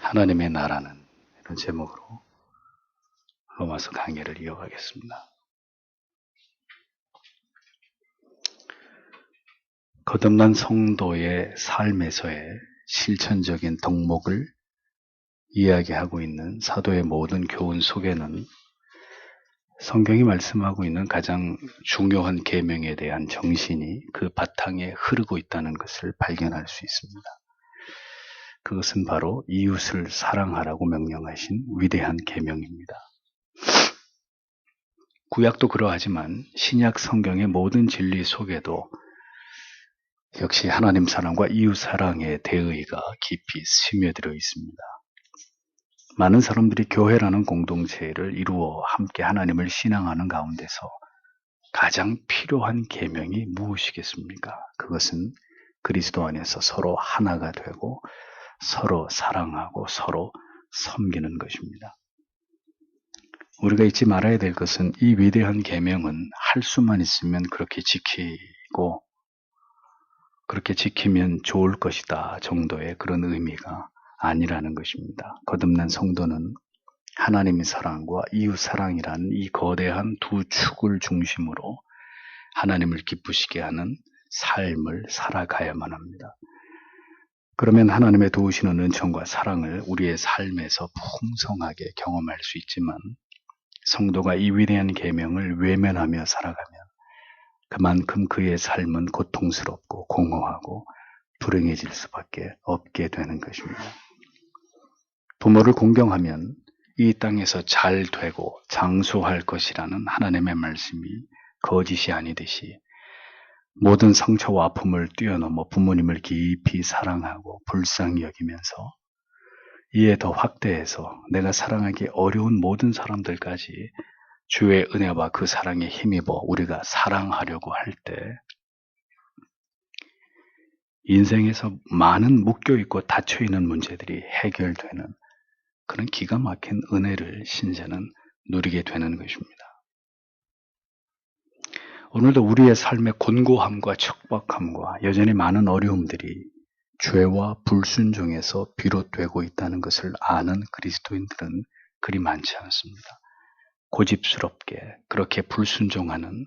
하나님의 나라는 이런 제목으로 로마서 강의를 이어가겠습니다. 거듭난 성도의 삶에서의 실천적인 덕목을 이야기하고 있는 사도의 모든 교훈 속에는 성경이 말씀하고 있는 가장 중요한 계명에 대한 정신이 그 바탕에 흐르고 있다는 것을 발견할 수 있습니다. 그것은 바로 이웃을 사랑하라고 명령하신 위대한 계명입니다. 구약도 그러하지만 신약 성경의 모든 진리 속에도 역시 하나님 사랑과 이웃 사랑의 대의가 깊이 스며들어 있습니다. 많은 사람들이 교회라는 공동체를 이루어 함께 하나님을 신앙하는 가운데서 가장 필요한 계명이 무엇이겠습니까? 그것은 그리스도 안에서 서로 하나가 되고 서로 사랑하고 서로 섬기는 것입니다. 우리가 잊지 말아야 될 것은 이 위대한 계명은 할 수만 있으면 그렇게 지키고 그렇게 지키면 좋을 것이다 정도의 그런 의미가 아니라는 것입니다. 거듭난 성도는 하나님의 사랑과 이웃 사랑이라는 이 거대한 두 축을 중심으로 하나님을 기쁘시게 하는 삶을 살아가야만 합니다. 그러면 하나님의 도우시는 은총과 사랑을 우리의 삶에서 풍성하게 경험할 수 있지만 성도가 이 위대한 계명을 외면하며 살아가면 그만큼 그의 삶은 고통스럽고 공허하고 불행해질 수밖에 없게 되는 것입니다. 부모를 공경하면 이 땅에서 잘 되고 장수할 것이라는 하나님의 말씀이 거짓이 아니듯이 모든 상처와 아픔을 뛰어넘어 부모님을 깊이 사랑하고 불쌍히 여기면서 이에 더 확대해서 내가 사랑하기 어려운 모든 사람들까지 주의 은혜와 그 사랑에 힘입어 우리가 사랑하려고 할 때 인생에서 많은 묶여있고 닫혀있는 문제들이 해결되는 그런 기가 막힌 은혜를 신자는 누리게 되는 것입니다. 오늘도 우리의 삶의 곤고함과 척박함과 여전히 많은 어려움들이 죄와 불순종에서 비롯되고 있다는 것을 아는 그리스도인들은 그리 많지 않습니다. 고집스럽게 그렇게 불순종하는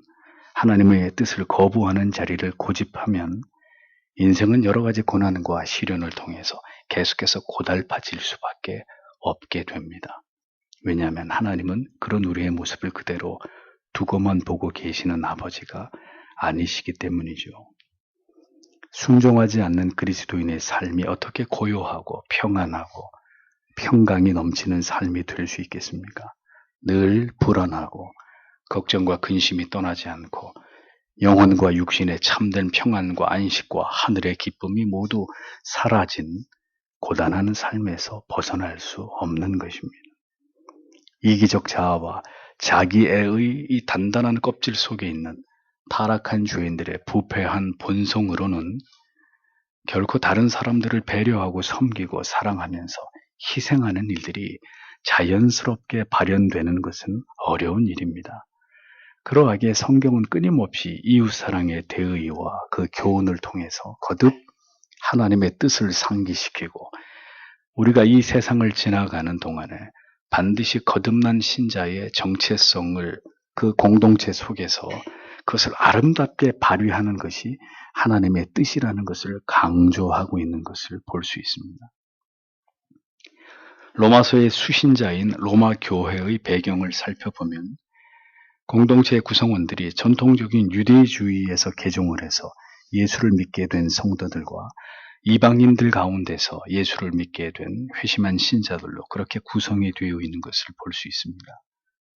하나님의 뜻을 거부하는 자리를 고집하면 인생은 여러 가지 고난과 시련을 통해서 계속해서 고달파질 수밖에 없게 됩니다. 왜냐하면 하나님은 그런 우리의 모습을 그대로 두고만 보고 계시는 아버지가 아니시기 때문이죠. 순종하지 않는 그리스도인의 삶이 어떻게 고요하고 평안하고 평강이 넘치는 삶이 될 수 있겠습니까? 늘 불안하고 걱정과 근심이 떠나지 않고 영혼과 육신의 참된 평안과 안식과 하늘의 기쁨이 모두 사라진 고단한 삶에서 벗어날 수 없는 것입니다. 이기적 자아와 자기애의 이 단단한 껍질 속에 있는 타락한 죄인들의 부패한 본성으로는 결코 다른 사람들을 배려하고 섬기고 사랑하면서 희생하는 일들이 자연스럽게 발현되는 것은 어려운 일입니다. 그러하기에 성경은 끊임없이 이웃사랑의 대의와 그 교훈을 통해서 거듭 하나님의 뜻을 상기시키고 우리가 이 세상을 지나가는 동안에 반드시 거듭난 신자의 정체성을 그 공동체 속에서 그것을 아름답게 발휘하는 것이 하나님의 뜻이라는 것을 강조하고 있는 것을 볼 수 있습니다. 로마서의 수신자인 로마 교회의 배경을 살펴보면 공동체의 구성원들이 전통적인 유대주의에서 개종을 해서 예수를 믿게 된 성도들과 이방인들 가운데서 예수를 믿게 된 회심한 신자들로 그렇게 구성이 되어 있는 것을 볼 수 있습니다.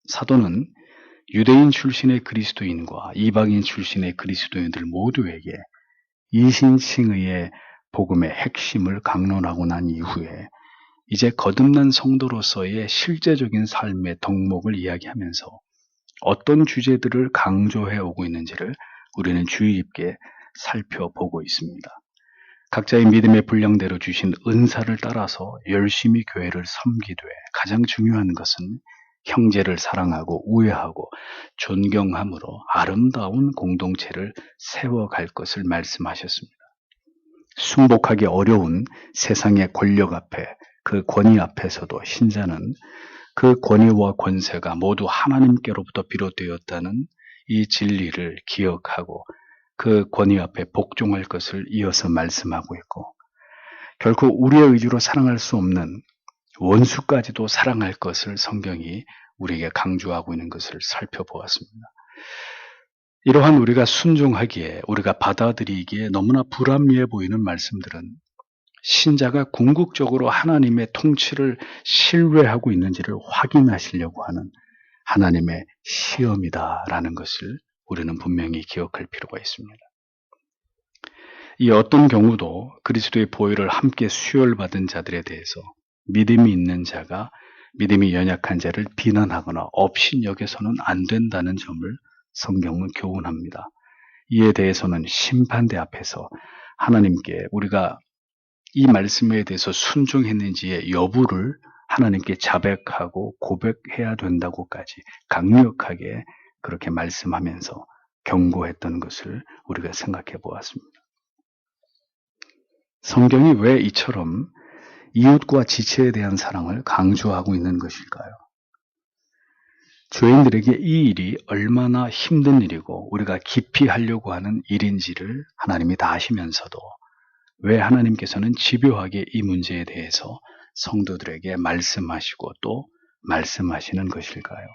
사도는 유대인 출신의 그리스도인과 이방인 출신의 그리스도인들 모두에게 이신칭의의 복음의 핵심을 강론하고 난 이후에 이제 거듭난 성도로서의 실제적인 삶의 덕목을 이야기하면서 어떤 주제들을 강조해 오고 있는지를 우리는 주의 깊게 살펴보고 있습니다. 각자의 믿음의 분량대로 주신 은사를 따라서 열심히 교회를 섬기되 가장 중요한 것은 형제를 사랑하고 우애하고 존경함으로 아름다운 공동체를 세워갈 것을 말씀하셨습니다. 순복하기 어려운 세상의 권력 앞에 그 권위 앞에서도 신자는 그 권위와 권세가 모두 하나님께로부터 비롯되었다는 이 진리를 기억하고 그 권위 앞에 복종할 것을 이어서 말씀하고 있고, 결코 우리의 의지로 사랑할 수 없는 원수까지도 사랑할 것을 성경이 우리에게 강조하고 있는 것을 살펴보았습니다. 이러한 우리가 순종하기에, 우리가 받아들이기에 너무나 불합리해 보이는 말씀들은 신자가 궁극적으로 하나님의 통치를 신뢰하고 있는지를 확인하시려고 하는 하나님의 시험이다라는 것을 우리는 분명히 기억할 필요가 있습니다. 이 어떤 경우도 그리스도의 보혈을 함께 수혈받은 자들에 대해서 믿음이 있는 자가 믿음이 연약한 자를 비난하거나 업신여겨서는 안 된다는 점을 성경은 교훈합니다. 이에 대해서는 심판대 앞에서 하나님께 우리가 이 말씀에 대해서 순종했는지의 여부를 하나님께 자백하고 고백해야 된다고까지 강력하게 그렇게 말씀하면서 경고했던 것을 우리가 생각해 보았습니다. 성경이 왜 이처럼 이웃과 지체에 대한 사랑을 강조하고 있는 것일까요? 죄인들에게 이 일이 얼마나 힘든 일이고 우리가 깊이 하려고 하는 일인지를 하나님이 다 아시면서도 왜 하나님께서는 집요하게 이 문제에 대해서 성도들에게 말씀하시고 또 말씀하시는 것일까요?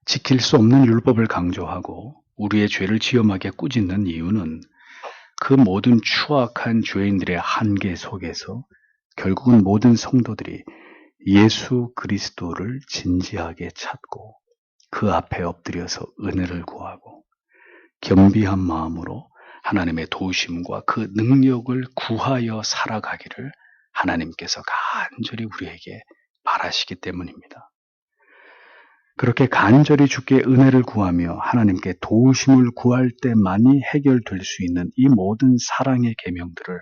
지킬 수 없는 율법을 강조하고 우리의 죄를 지엄하게 꾸짖는 이유는 그 모든 추악한 죄인들의 한계 속에서 결국은 모든 성도들이 예수 그리스도를 진지하게 찾고 그 앞에 엎드려서 은혜를 구하고 겸비한 마음으로 하나님의 도우심과 그 능력을 구하여 살아가기를 하나님께서 간절히 우리에게 바라시기 때문입니다. 그렇게 간절히 주께 은혜를 구하며 하나님께 도우심을 구할 때만이 해결될 수 있는 이 모든 사랑의 계명들을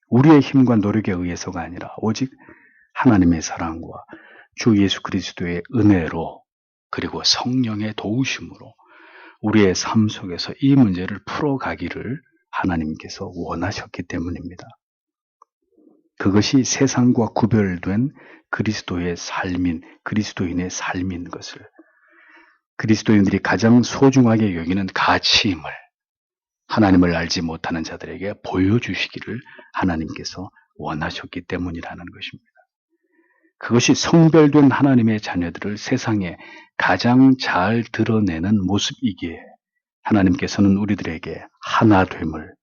우리의 힘과 노력에 의해서가 아니라 오직 하나님의 사랑과 주 예수 그리스도의 은혜로 그리고 성령의 도우심으로 우리의 삶 속에서 이 문제를 풀어가기를 하나님께서 원하셨기 때문입니다. 그것이 세상과 구별된 그리스도의 삶인, 그리스도인의 삶인 것을 그리스도인들이 가장 소중하게 여기는 가치임을 하나님을 알지 못하는 자들에게 보여주시기를 하나님께서 원하셨기 때문이라는 것입니다. 그것이 성별된 하나님의 자녀들을 세상에 가장 잘 드러내는 모습이기에 하나님께서는 우리들에게 하나됨을,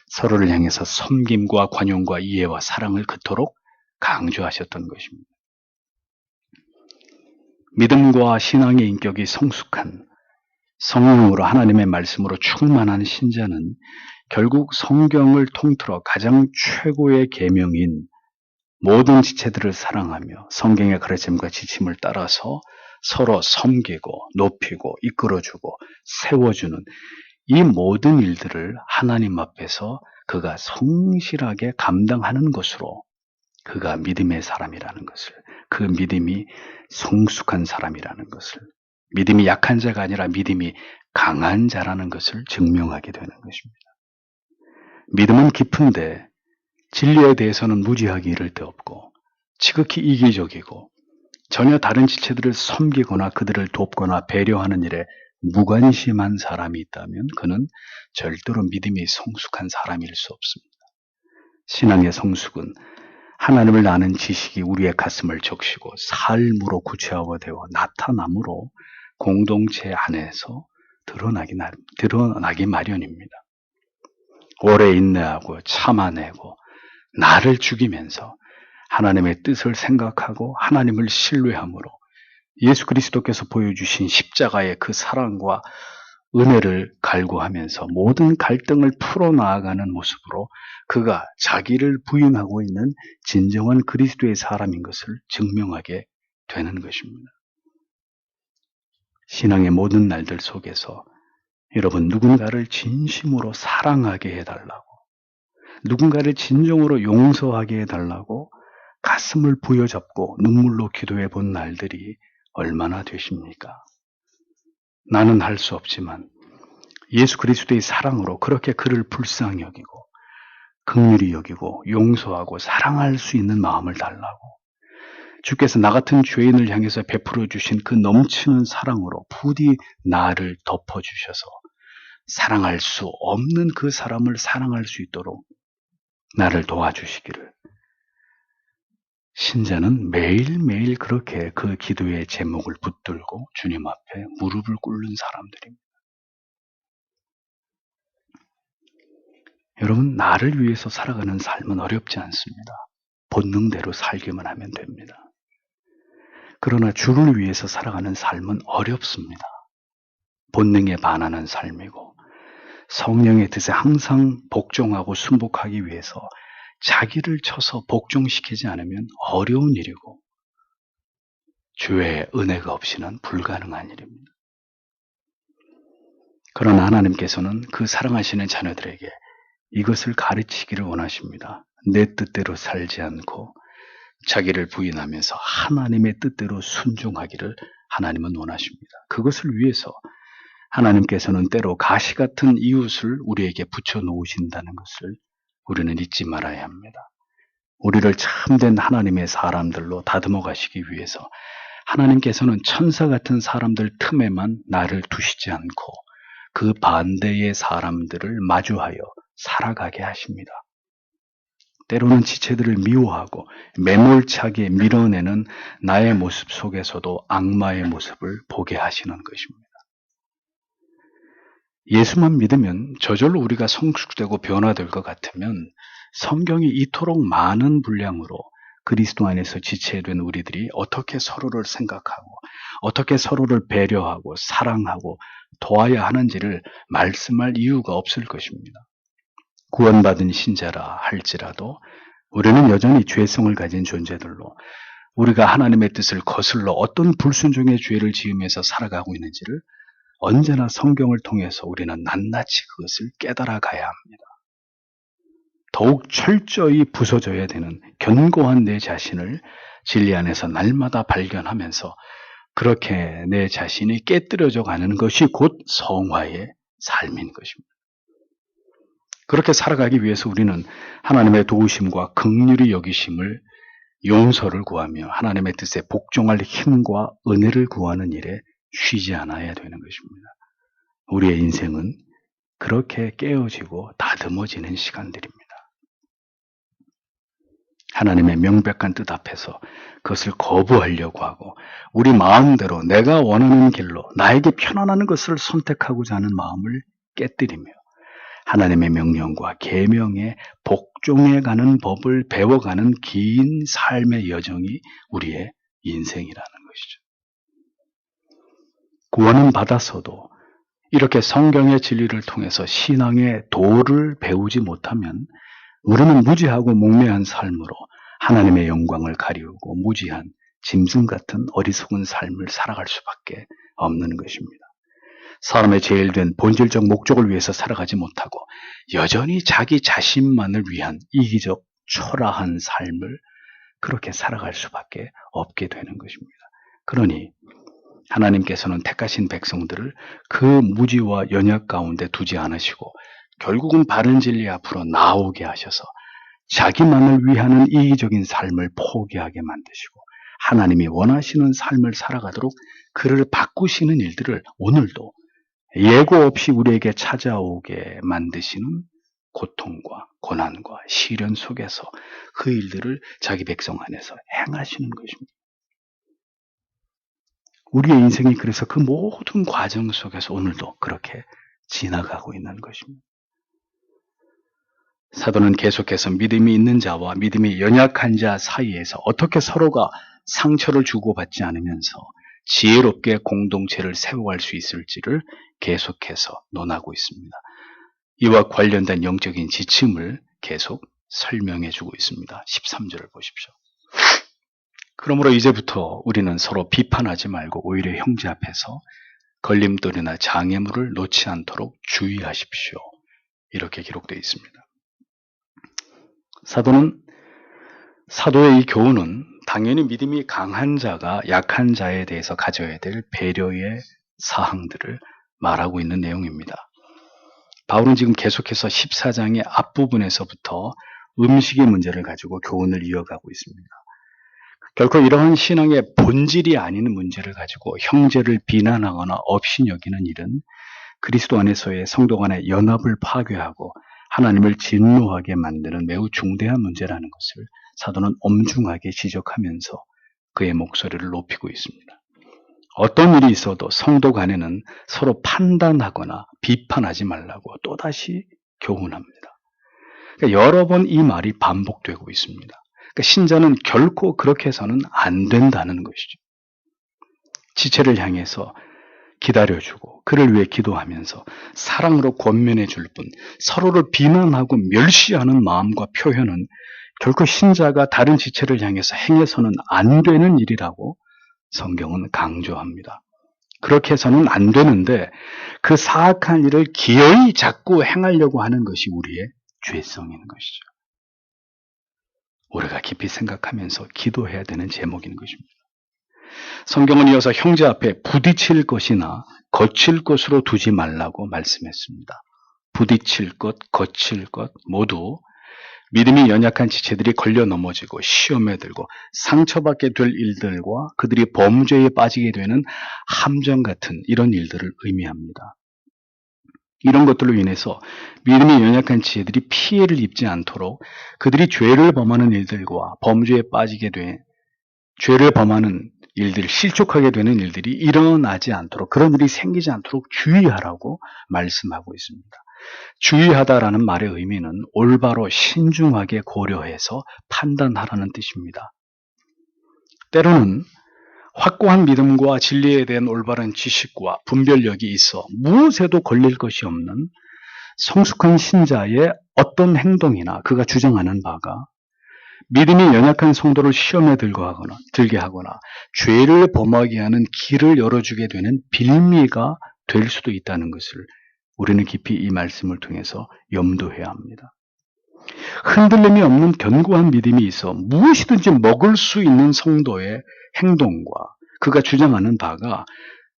서로를 향해서 섬김과 관용과 이해와 사랑을 그토록 강조하셨던 것입니다. 믿음과 신앙의 인격이 성숙한 성령으로 하나님의 말씀으로 충만한 신자는 결국 성경을 통틀어 가장 최고의 계명인 모든 지체들을 사랑하며 성경의 가르침과 지침을 따라서 서로 섬기고 높이고 이끌어주고 세워주는 이 모든 일들을 하나님 앞에서 그가 성실하게 감당하는 것으로 그가 믿음의 사람이라는 것을, 그 믿음이 성숙한 사람이라는 것을, 믿음이 약한 자가 아니라 믿음이 강한 자라는 것을 증명하게 되는 것입니다. 믿음은 깊은데 진리에 대해서는 무지하게 이를 데 없고 지극히 이기적이고 전혀 다른 지체들을 섬기거나 그들을 돕거나 배려하는 일에 무관심한 사람이 있다면 그는 절대로 믿음이 성숙한 사람일 수 없습니다. 신앙의 성숙은 하나님을 아는 지식이 우리의 가슴을 적시고 삶으로 구체화되어 나타남으로 공동체 안에서 드러나기 마련입니다. 오래 인내하고 참아내고 나를 죽이면서 하나님의 뜻을 생각하고 하나님을 신뢰함으로 예수 그리스도께서 보여주신 십자가의 그 사랑과 은혜를 갈구하면서 모든 갈등을 풀어나가는 모습으로 그가 자기를 부인하고 있는 진정한 그리스도의 사람인 것을 증명하게 되는 것입니다. 신앙의 모든 날들 속에서 여러분 누군가를 진심으로 사랑하게 해달라고, 누군가를 진정으로 용서하게 해달라고 가슴을 부여잡고 눈물로 기도해 본 날들이 얼마나 되십니까? 나는 할 수 없지만 예수 그리스도의 사랑으로 그렇게 그를 불쌍히 여기고 긍휼히 여기고 용서하고 사랑할 수 있는 마음을 달라고, 주께서 나 같은 죄인을 향해서 베풀어 주신 그 넘치는 사랑으로 부디 나를 덮어주셔서 사랑할 수 없는 그 사람을 사랑할 수 있도록 나를 도와주시기를, 신자는 매일매일 그렇게 그 기도의 제목을 붙들고 주님 앞에 무릎을 꿇는 사람들입니다. 여러분, 나를 위해서 살아가는 삶은 어렵지 않습니다. 본능대로 살기만 하면 됩니다. 그러나 주를 위해서 살아가는 삶은 어렵습니다. 본능에 반하는 삶이고 성령의 뜻에 항상 복종하고 순복하기 위해서 자기를 쳐서 복종시키지 않으면 어려운 일이고 주의 은혜가 없이는 불가능한 일입니다. 그러나 하나님께서는 그 사랑하시는 자녀들에게 이것을 가르치기를 원하십니다. 내 뜻대로 살지 않고 자기를 부인하면서 하나님의 뜻대로 순종하기를 하나님은 원하십니다. 그것을 위해서 하나님께서는 때로 가시 같은 이웃을 우리에게 붙여놓으신다는 것을 우리는 잊지 말아야 합니다. 우리를 참된 하나님의 사람들로 다듬어 가시기 위해서 하나님께서는 천사 같은 사람들 틈에만 나를 두시지 않고 그 반대의 사람들을 마주하여 살아가게 하십니다. 때로는 지체들을 미워하고 매몰차게 밀어내는 나의 모습 속에서도 악마의 모습을 보게 하시는 것입니다. 예수만 믿으면 저절로 우리가 성숙되고 변화될 것 같으면 성경이 이토록 많은 분량으로 그리스도 안에서 지체된 우리들이 어떻게 서로를 생각하고 어떻게 서로를 배려하고 사랑하고 도와야 하는지를 말씀할 이유가 없을 것입니다. 구원받은 신자라 할지라도 우리는 여전히 죄성을 가진 존재들로 우리가 하나님의 뜻을 거슬러 어떤 불순종의 죄를 지으면서 살아가고 있는지를 언제나 성경을 통해서 우리는 낱낱이 그것을 깨달아 가야 합니다. 더욱 철저히 부서져야 되는 견고한 내 자신을 진리 안에서 날마다 발견하면서 그렇게 내 자신이 깨뜨려져 가는 것이 곧 성화의 삶인 것입니다. 그렇게 살아가기 위해서 우리는 하나님의 도우심과 긍휼히 여기심을, 용서를 구하며 하나님의 뜻에 복종할 힘과 은혜를 구하는 일에 쉬지 않아야 되는 것입니다. 우리의 인생은 그렇게 깨어지고 다듬어지는 시간들입니다. 하나님의 명백한 뜻 앞에서 그것을 거부하려고 하고 우리 마음대로 내가 원하는 길로 나에게 편안한 것을 선택하고자 하는 마음을 깨뜨리며 하나님의 명령과 계명에 복종해가는 법을 배워가는 긴 삶의 여정이 우리의 인생이라는 것이죠. 구원은 받았어도 이렇게 성경의 진리를 통해서 신앙의 도를 배우지 못하면 우리는 무지하고 목매한 삶으로 하나님의 영광을 가리우고 무지한 짐승 같은 어리석은 삶을 살아갈 수밖에 없는 것입니다. 사람의 제일된 본질적 목적을 위해서 살아가지 못하고 여전히 자기 자신만을 위한 이기적 초라한 삶을 그렇게 살아갈 수밖에 없게 되는 것입니다. 그러니 하나님께서는 택하신 백성들을 그 무지와 연약 가운데 두지 않으시고 결국은 바른 진리 앞으로 나오게 하셔서 자기만을 위하는 이기적인 삶을 포기하게 만드시고 하나님이 원하시는 삶을 살아가도록 그를 바꾸시는 일들을 오늘도 예고 없이 우리에게 찾아오게 만드시는 고통과 고난과 시련 속에서 그 일들을 자기 백성 안에서 행하시는 것입니다. 우리의 인생이 그래서 그 모든 과정 속에서 오늘도 그렇게 지나가고 있는 것입니다. 사도는 계속해서 믿음이 있는 자와 믿음이 연약한 자 사이에서 어떻게 서로가 상처를 주고받지 않으면서 지혜롭게 공동체를 세워갈 수 있을지를 계속해서 논하고 있습니다. 이와 관련된 영적인 지침을 계속 설명해 주고 있습니다. 13절을 보십시오. 그러므로 이제부터 우리는 서로 비판하지 말고 오히려 형제 앞에서 걸림돌이나 장애물을 놓지 않도록 주의하십시오. 이렇게 기록되어 있습니다. 사도의 이 교훈은 당연히 믿음이 강한 자가 약한 자에 대해서 가져야 될 배려의 사항들을 말하고 있는 내용입니다. 바울은 지금 계속해서 14장의 앞부분에서부터 음식의 문제를 가지고 교훈을 이어가고 있습니다. 결코 이러한 신앙의 본질이 아닌 문제를 가지고 형제를 비난하거나 업신여기는 일은 그리스도 안에서의 성도 간의 연합을 파괴하고 하나님을 진노하게 만드는 매우 중대한 문제라는 것을 사도는 엄중하게 지적하면서 그의 목소리를 높이고 있습니다. 어떤 일이 있어도 성도 간에는 서로 판단하거나 비판하지 말라고 또다시 교훈합니다. 그러니까 여러 번 이 말이 반복되고 있습니다. 그러니까 신자는 결코 그렇게 해서는 안 된다는 것이죠. 지체를 향해서 기다려주고 그를 위해 기도하면서 사랑으로 권면해 줄 뿐 서로를 비난하고 멸시하는 마음과 표현은 결코 신자가 다른 지체를 향해서 행해서는 안 되는 일이라고 성경은 강조합니다. 그렇게 해서는 안 되는데 그 사악한 일을 기어이 자꾸 행하려고 하는 것이 우리의 죄성인 것이죠. 우리가 깊이 생각하면서 기도해야 되는 제목인 것입니다. 성경은 이어서 형제 앞에 부딪힐 것이나 거칠 것으로 두지 말라고 말씀했습니다. 부딪힐 것, 거칠 것 모두 믿음이 연약한 지체들이 걸려 넘어지고 시험에 들고 상처받게 될 일들과 그들이 범죄에 빠지게 되는 함정 같은 이런 일들을 의미합니다. 이런 것들로 인해서 믿음이 연약한 지체들이 피해를 입지 않도록 그들이 죄를 범하는 일들과 범죄에 빠지게 돼 죄를 범하는 일들이 실족하게 되는 일들이 일어나지 않도록 그런 일이 생기지 않도록 주의하라고 말씀하고 있습니다. 주의하다라는 말의 의미는 올바로 신중하게 고려해서 판단하라는 뜻입니다. 때로는 확고한 믿음과 진리에 대한 올바른 지식과 분별력이 있어 무엇에도 걸릴 것이 없는 성숙한 신자의 어떤 행동이나 그가 주장하는 바가 믿음이 연약한 성도를 시험에 들게 하거나 죄를 범하게 하는 길을 열어주게 되는 빌미가 될 수도 있다는 것을 우리는 깊이 이 말씀을 통해서 염두해야 합니다. 흔들림이 없는 견고한 믿음이 있어 무엇이든지 먹을 수 있는 성도의 행동과 그가 주장하는 바가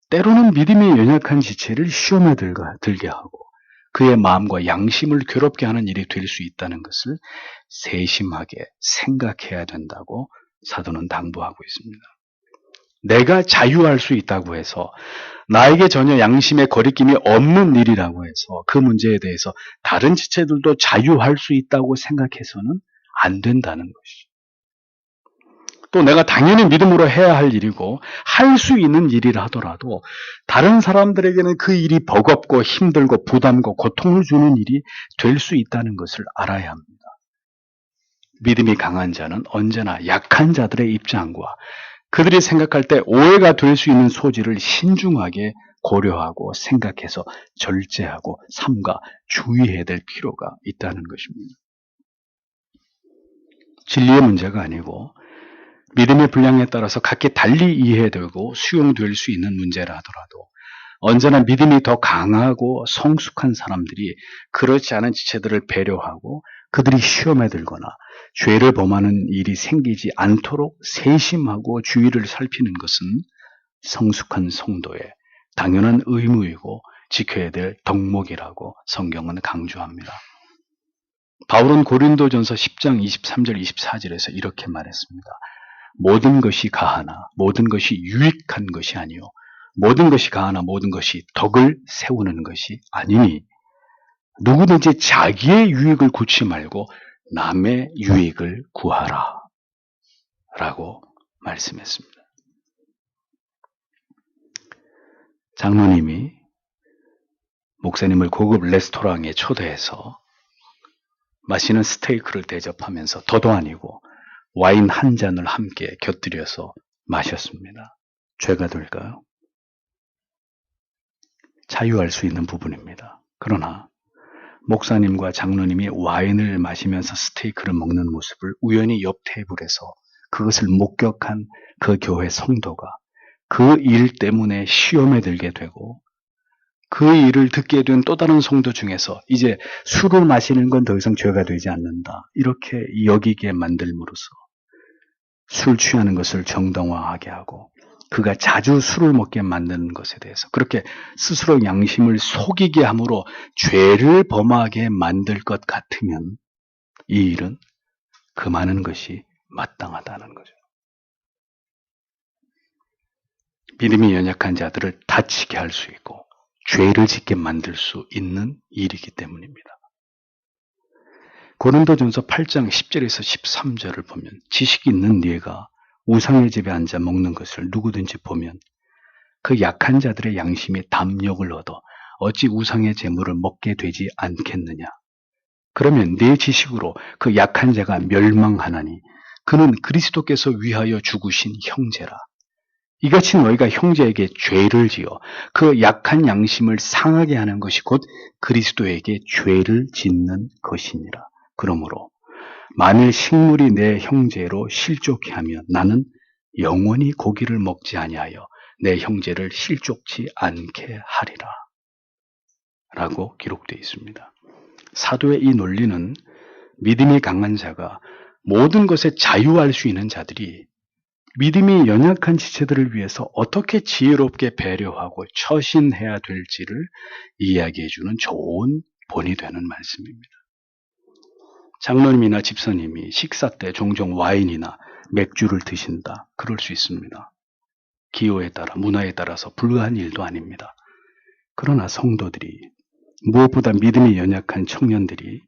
때로는 믿음이 연약한 지체를 시험에 들게 하고 그의 마음과 양심을 괴롭게 하는 일이 될 수 있다는 것을 세심하게 생각해야 된다고 사도는 당부하고 있습니다. 내가 자유할 수 있다고 해서 나에게 전혀 양심의 거리낌이 없는 일이라고 해서 그 문제에 대해서 다른 지체들도 자유할 수 있다고 생각해서는 안 된다는 것이죠. 또 내가 당연히 믿음으로 해야 할 일이고 할 수 있는 일이라 하더라도 다른 사람들에게는 그 일이 버겁고 힘들고 부담과 고통을 주는 일이 될 수 있다는 것을 알아야 합니다. 믿음이 강한 자는 언제나 약한 자들의 입장과 그들이 생각할 때 오해가 될 수 있는 소지를 신중하게 고려하고 생각해서 절제하고 삼가 주의해야 될 필요가 있다는 것입니다. 진리의 문제가 아니고 믿음의 분량에 따라서 각기 달리 이해되고 수용될 수 있는 문제라 하더라도 언제나 믿음이 더 강하고 성숙한 사람들이 그렇지 않은 지체들을 배려하고 그들이 시험에 들거나 죄를 범하는 일이 생기지 않도록 세심하고 주의를 살피는 것은 성숙한 성도의 당연한 의무이고 지켜야 될 덕목이라고 성경은 강조합니다. 바울은 고린도전서 10장 23절 24절에서 이렇게 말했습니다. 모든 것이 가하나 모든 것이 유익한 것이 아니요 모든 것이 가하나 모든 것이 덕을 세우는 것이 아니니 누구든지 자기의 유익을 구치 말고 남의 유익을 구하라 라고 말씀했습니다. 장로님이 목사님을 고급 레스토랑에 초대해서 맛있는 스테이크를 대접하면서 더도 아니고 와인 한 잔을 함께 곁들여서 마셨습니다. 죄가 될까요? 자유할 수 있는 부분입니다. 그러나 목사님과 장로님이 와인을 마시면서 스테이크를 먹는 모습을 우연히 옆 테이블에서 그것을 목격한 그 교회 성도가 그 일 때문에 시험에 들게 되고 그 일을 듣게 된 또 다른 성도 중에서 이제 술을 마시는 건 더 이상 죄가 되지 않는다. 이렇게 여기게 만들므로써 술 취하는 것을 정당화하게 하고 그가 자주 술을 먹게 만드는 것에 대해서 그렇게 스스로 양심을 속이게 함으로 죄를 범하게 만들 것 같으면 이 일은 금하는 것이 마땅하다는 거죠. 믿음이 연약한 자들을 다치게 할 수 있고 죄를 짓게 만들 수 있는 일이기 때문입니다. 고린도전서 8장 10절에서 13절을 보면 지식이 있는 네가 우상의 집에 앉아 먹는 것을 누구든지 보면 그 약한 자들의 양심이 담력을 얻어 어찌 우상의 재물을 먹게 되지 않겠느냐. 그러면 네 지식으로 그 약한 자가 멸망하나니 그는 그리스도께서 위하여 죽으신 형제라. 이같이 너희가 형제에게 죄를 지어 그 약한 양심을 상하게 하는 것이 곧 그리스도에게 죄를 짓는 것이니라. 그러므로 만일 식물이 내 형제로 실족케 하면 나는 영원히 고기를 먹지 아니하여 내 형제를 실족치 않게 하리라. 라고 기록되어 있습니다. 사도의 이 논리는 믿음이 강한 자가 모든 것에 자유할 수 있는 자들이 믿음이 연약한 지체들을 위해서 어떻게 지혜롭게 배려하고 처신해야 될지를 이야기해주는 좋은 본이 되는 말씀입니다. 장로님이나 집사님이 식사 때 종종 와인이나 맥주를 드신다. 그럴 수 있습니다. 기호에 따라, 문화에 따라서 불가한 일도 아닙니다. 그러나 성도들이, 무엇보다 믿음이 연약한 청년들이,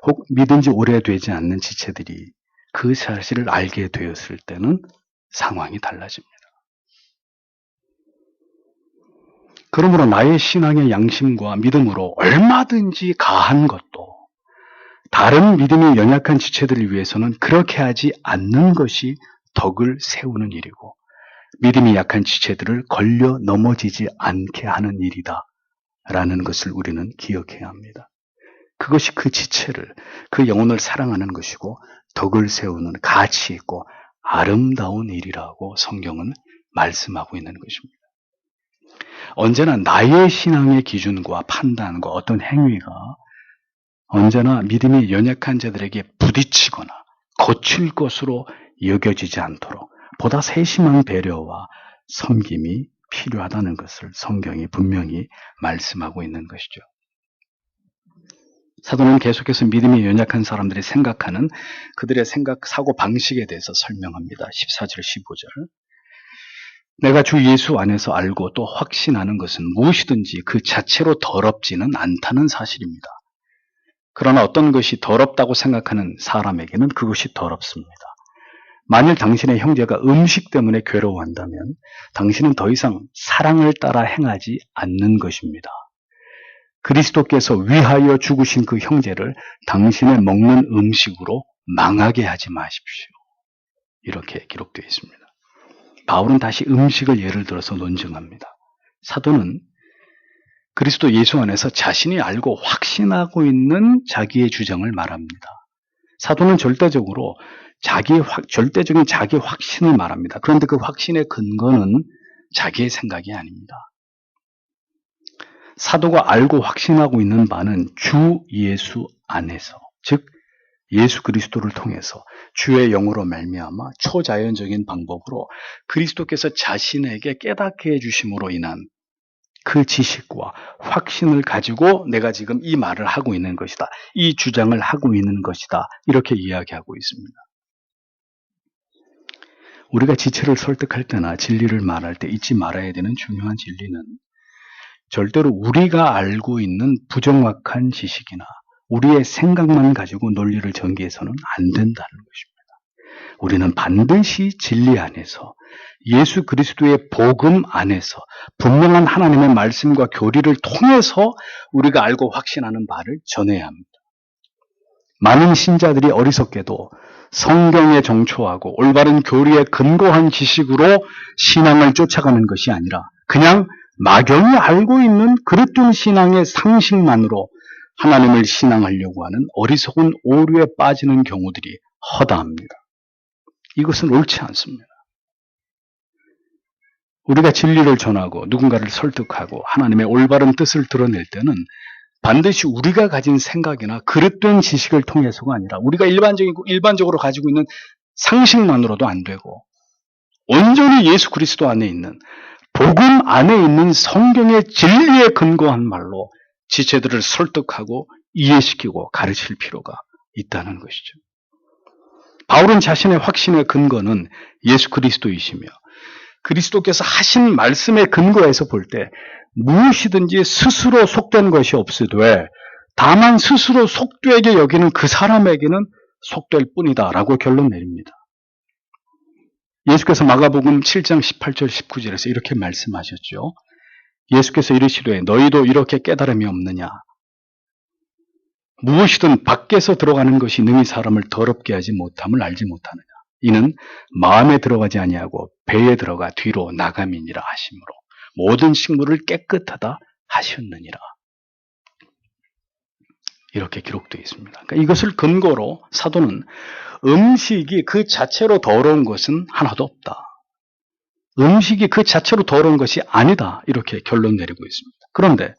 혹 믿은 지 오래되지 않는 지체들이 그 사실을 알게 되었을 때는 상황이 달라집니다. 그러므로 나의 신앙의 양심과 믿음으로 얼마든지 가한 것도 다른 믿음이 연약한 지체들을 위해서는 그렇게 하지 않는 것이 덕을 세우는 일이고 믿음이 약한 지체들을 걸려 넘어지지 않게 하는 일이다 라는 것을 우리는 기억해야 합니다. 그것이 그 지체를, 그 영혼을 사랑하는 것이고 덕을 세우는 가치 있고 아름다운 일이라고 성경은 말씀하고 있는 것입니다. 언제나 나의 신앙의 기준과 판단과 어떤 행위가 언제나 믿음이 연약한 자들에게 부딪히거나 거칠 것으로 여겨지지 않도록 보다 세심한 배려와 섬김이 필요하다는 것을 성경이 분명히 말씀하고 있는 것이죠. 사도는 계속해서 믿음이 연약한 사람들이 생각하는 그들의 생각, 사고 방식에 대해서 설명합니다. 14절, 15절. 내가 주 예수 안에서 알고 또 확신하는 것은 무엇이든지 그 자체로 더럽지는 않다는 사실입니다. 그러나 어떤 것이 더럽다고 생각하는 사람에게는 그것이 더럽습니다. 만일 당신의 형제가 음식 때문에 괴로워한다면 당신은 더 이상 사랑을 따라 행하지 않는 것입니다. 그리스도께서 위하여 죽으신 그 형제를 당신의 먹는 음식으로 망하게 하지 마십시오. 이렇게 기록되어 있습니다. 바울은 다시 음식을 예를 들어서 논증합니다. 사도는 그리스도 예수 안에서 자신이 알고 확신하고 있는 자기의 주장을 말합니다. 사도는 절대적인 자기 확신을 말합니다. 그런데 그 확신의 근거는 자기의 생각이 아닙니다. 사도가 알고 확신하고 있는 바는 주 예수 안에서, 즉 예수 그리스도를 통해서 주의 영으로 말미암아 초자연적인 방법으로 그리스도께서 자신에게 깨닫게 해주심으로 인한 그 지식과 확신을 가지고 내가 지금 이 말을 하고 있는 것이다. 이 주장을 하고 있는 것이다. 이렇게 이야기하고 있습니다. 우리가 지체를 설득할 때나 진리를 말할 때 잊지 말아야 되는 중요한 진리는 절대로 우리가 알고 있는 부정확한 지식이나 우리의 생각만 가지고 논리를 전개해서는 안 된다는 것입니다. 우리는 반드시 진리 안에서 예수 그리스도의 복음 안에서 분명한 하나님의 말씀과 교리를 통해서 우리가 알고 확신하는 바를 전해야 합니다. 많은 신자들이 어리석게도 성경에 정초하고 올바른 교리에 근거한 지식으로 신앙을 쫓아가는 것이 아니라 그냥 막연히 알고 있는 그릇된 신앙의 상식만으로 하나님을 신앙하려고 하는 어리석은 오류에 빠지는 경우들이 허다합니다. 이것은 옳지 않습니다. 우리가 진리를 전하고 누군가를 설득하고 하나님의 올바른 뜻을 드러낼 때는 반드시 우리가 가진 생각이나 그릇된 지식을 통해서가 아니라 우리가 일반적으로 가지고 있는 상식만으로도 안 되고 온전히 예수 그리스도 안에 있는, 복음 안에 있는 성경의 진리에 근거한 말로 지체들을 설득하고 이해시키고 가르칠 필요가 있다는 것이죠. 바울은 자신의 확신의 근거는 예수 그리스도이시며 그리스도께서 하신 말씀의 근거에서 볼 때 무엇이든지 스스로 속된 것이 없으되 다만 스스로 속되게 여기는 그 사람에게는 속될 뿐이다라고 결론 내립니다. 예수께서 마가복음 7장 18절 19절에서 이렇게 말씀하셨죠. 예수께서 이르시되 너희도 이렇게 깨달음이 없느냐? 무엇이든 밖에서 들어가는 것이 능히 사람을 더럽게 하지 못함을 알지 못하느냐? 이는 마음에 들어가지 아니하고 배에 들어가 뒤로 나감이니라 하시므로 모든 식물을 깨끗하다 하셨느니라. 이렇게 기록되어 있습니다. 그러니까 이것을 근거로 사도는 음식이 그 자체로 더러운 것은 하나도 없다. 음식이 그 자체로 더러운 것이 아니다. 이렇게 결론 내리고 있습니다. 그런데